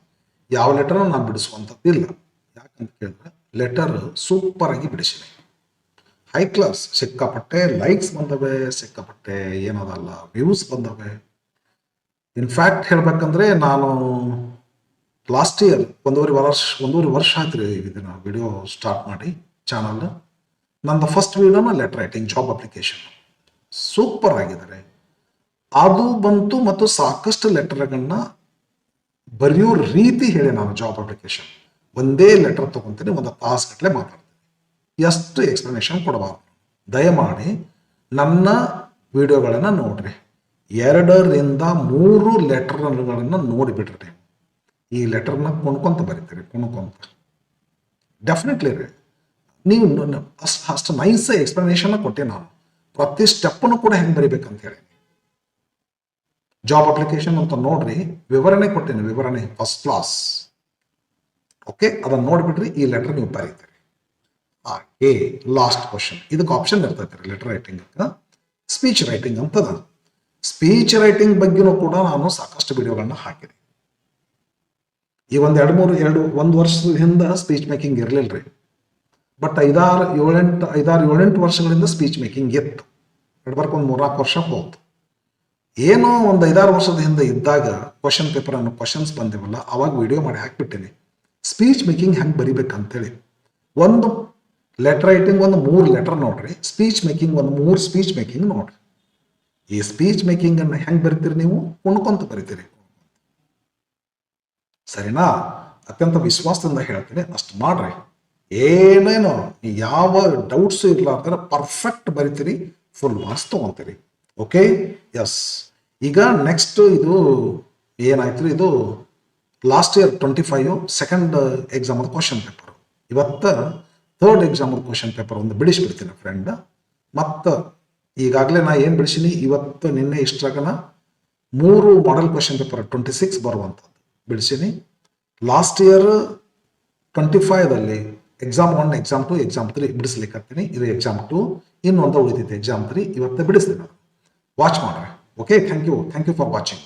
ಯಾವ ಲೆಟರ್ನ ನಾನು ಬಿಡಿಸುವಂಥದ್ದಿಲ್ಲ. ಯಾಕಂತ ಕೇಳಿದ್ರೆ ಲೆಟರ್ ಸೂಪರ್ ಆಗಿ ಬಿಡಿಸಿದೆ. ಹೈ ಕ್ಲಾಸ್, ಸಿಕ್ಕಾಪಟ್ಟೆ ಲೈಕ್ಸ್ ಬಂದವೆ, ಸಿಕ್ಕಾಪಟ್ಟೆ ಏನೋದಲ್ಲ ವ್ಯೂಸ್ ಬಂದವೆ. ಇನ್ಫ್ಯಾಕ್ಟ್ ಹೇಳ್ಬೇಕಂದ್ರೆ ನಾನು ಲಾಸ್ಟ್ ಇಯರ್ ಒಂದೂವರೆ ವರ್ಷ ಆಯ್ತು ಇದನ್ನ ವಿಡಿಯೋ ಸ್ಟಾರ್ಟ್ ಮಾಡಿ ಚಾನಲ್. ನಂದು ಫಸ್ಟ್ ವಿಡಿಯೋನ letter writing job application super ಆಗಿದ್ದಾರೆ. ಅದು ಬಂತು ಮತ್ತು ಸಾಕಷ್ಟು ಲೆಟರ್ಗಳನ್ನ ಬರೆಯೋ ರೀತಿ ಹೇಳಿ ನಾನು ಜಾಬ್ ಅಪ್ಲಿಕೇಶನ್ ಒಂದೇ ಲೆಟರ್ ತಗೊಂತೀನಿ, ಒಂದು ತಾಸುಗಟ್ಟಲೆ ಮಾತಾಡ್ತೀನಿ. ಎಷ್ಟು ಎಕ್ಸ್ಪ್ಲನೇಷನ್ ಕೊಡಬಾರ್ದು. ದಯಮಾಡಿ ನನ್ನ ವಿಡಿಯೋಗಳನ್ನು ನೋಡ್ರಿ. 2ರಿಂದ 3 ಲೆಟರ್ಗಳನ್ನು ನೋಡಿಬಿಡ್ರಿ. ಈ ಲೆಟರ್ನ ಕೊಂಡ್ಕೊಂತ ಬರೀತೀರಿ, ಕೊಂಡ್ಕೊಂತ ಡೆಫಿನೆಟ್ಲಿ ರೀ. ನೀವು ಅಷ್ಟು ನೈಸ್ ಎಕ್ಸ್ಪ್ಲನೇಷನ್ ಕೊಟ್ಟೆ ನಾನು. ಪ್ರತಿ ಸ್ಟೆಪ್ಪನ್ನು ಕೂಡ ಹೆಂಗೆ ಬರಿಬೇಕಂತ ಹೇಳಿ ಜಾಬ್ ಅಪ್ಲಿಕೇಶನ್ ಅಂತ ನೋಡ್ರಿ, ವಿವರಣೆ ಕೊಟ್ಟೇನೆ, ವಿವರಣೆ ಫಸ್ಟ್ ಕ್ಲಾಸ್. ಓಕೆ, ಅದನ್ನು ನೋಡ್ಬಿಟ್ರಿ ಈ ಲೆಟರ್ ನೀವು ಬರೀತೀರಿ. ಲಾಸ್ಟ್ ಕ್ವಶನ್, ಇದಕ್ಕೆ ಆಪ್ಷನ್ ಇರ್ತೈತೆ ಲೆಟರ್ ರೈಟಿಂಗ್, ಸ್ಪೀಚ್ ರೈಟಿಂಗ್ ಅಂತದ. ಸ್ಪೀಚ್ ರೈಟಿಂಗ್ ಬಗ್ಗೆನೂ ಕೂಡ ನಾನು ಸಾಕಷ್ಟು ವಿಡಿಯೋಗಳನ್ನ ಹಾಕಿದೆ. ಈ ಒಂದು ವರ್ಷದ ಹಿಂದೆ ಸ್ಪೀಚ್ ಮೇಕಿಂಗ್ ಇರಲಿಲ್ಲ ರೀ, ಬಟ್ 5-7-8 ವರ್ಷಗಳಿಂದ ಸ್ಪೀಚ್ ಮೇಕಿಂಗ್ ಇತ್ತು. ನಡ್ಬರ್ಕ್ ಒಂದು 3-4 ವರ್ಷ ಹೋಯ್ತು. ಏನೋ ಒಂದು 5-6 ವರ್ಷದ ಹಿಂದೆ ಇದ್ದಾಗ ಕ್ವಶನ್ ಪೇಪರ್ ಅನ್ನೋ ಕ್ವಶನ್ಸ್ ಬಂದಿವಲ್ಲ, ಅವಾಗ ವಿಡಿಯೋ ಮಾಡಿ ಹಾಕ್ಬಿಟ್ಟೇನೆ ಸ್ಪೀಚ್ ಮೇಕಿಂಗ್ ಹೆಂಗೆ ಬರಿಬೇಕಂತೇಳಿ. ಒಂದು ಲೆಟರ್ ರೈಟಿಂಗ್ ಒಂದು 3 ಲೆಟರ್ ನೋಡ್ರಿ, ಸ್ಪೀಚ್ ಮೇಕಿಂಗ್ ಒಂದು 3 ಸ್ಪೀಚ್ ಮೇಕಿಂಗ್ ನೋಡ್ರಿ. ಈ ಸ್ಪೀಚ್ ಮೇಕಿಂಗ್ ಅನ್ನು ಹೆಂಗೆ ಬರಿತೀರಿ ನೀವು? ಕೊಂಡ್ಕೊಂತ ಬರಿತೀರಿ. ಸರಿನಾ? ಅತ್ಯಂತ ವಿಶ್ವಾಸದಿಂದ ಹೇಳ್ತೀನಿ, ಅಷ್ಟು ಮಾಡ್ರಿ. ಏನೇನೋ ಯಾವ ಡೌಟ್ಸು ಇರ್ಲಾರ್ದಾರ ಪರ್ಫೆಕ್ಟ್ ಬರಿತೀರಿ, ಫುಲ್ ಮಾರ್ಕ್ಸ್ ತಗೊಂತೀರಿ. Okay, yes. ಈಗ ನೆಕ್ಸ್ಟ್ ಇದು ಏನಾಯ್ತು ಇದು last year 25 second exam question paper. ಇವತ್ತು ಥರ್ಡ್ ಎಕ್ಸಾಮ್ ಕ್ವಶನ್ ಪೇಪರ್ ಒಂದು ಬಿಡಿಸ್ಬಿಡ್ತೀನಿ ಫ್ರೆಂಡ್. ಮತ್ತು ಈಗಾಗಲೇ ನಾ ಏನು ಬಿಡಿಸೀನಿ, ಇವತ್ತು ನಿನ್ನೆ ಇಷ್ಟ್ರಾಗನ 3 ಮಾಡೆಲ್ ಕ್ವಶನ್ ಪೇಪರ್ 26 ಬರುವಂಥದ್ದು ಬಿಡಿಸೀನಿ. ಲಾಸ್ಟ್ ಇಯರ್ 25ದಲ್ಲಿ ಎಕ್ಸಾಮ್ 1, ಎಕ್ಸಾಮ್ 2, ಎಕ್ಸಾಮ್ 3 ಬಿಡಿಸ್ಲಿಕ್ಕತ್ತೀನಿ. ಇದು ಎಕ್ಸಾಮ್ 2, ಇನ್ನೊಂದು ಉಳಿದಿದೆ ಎಕ್ಸಾಮ್ 3. ಇವತ್ತು ಬಿಡಿಸ್ತೀನಿ, ವಾಚ್ ಮಾಡ್ರಿ. Okay, thank you for watching.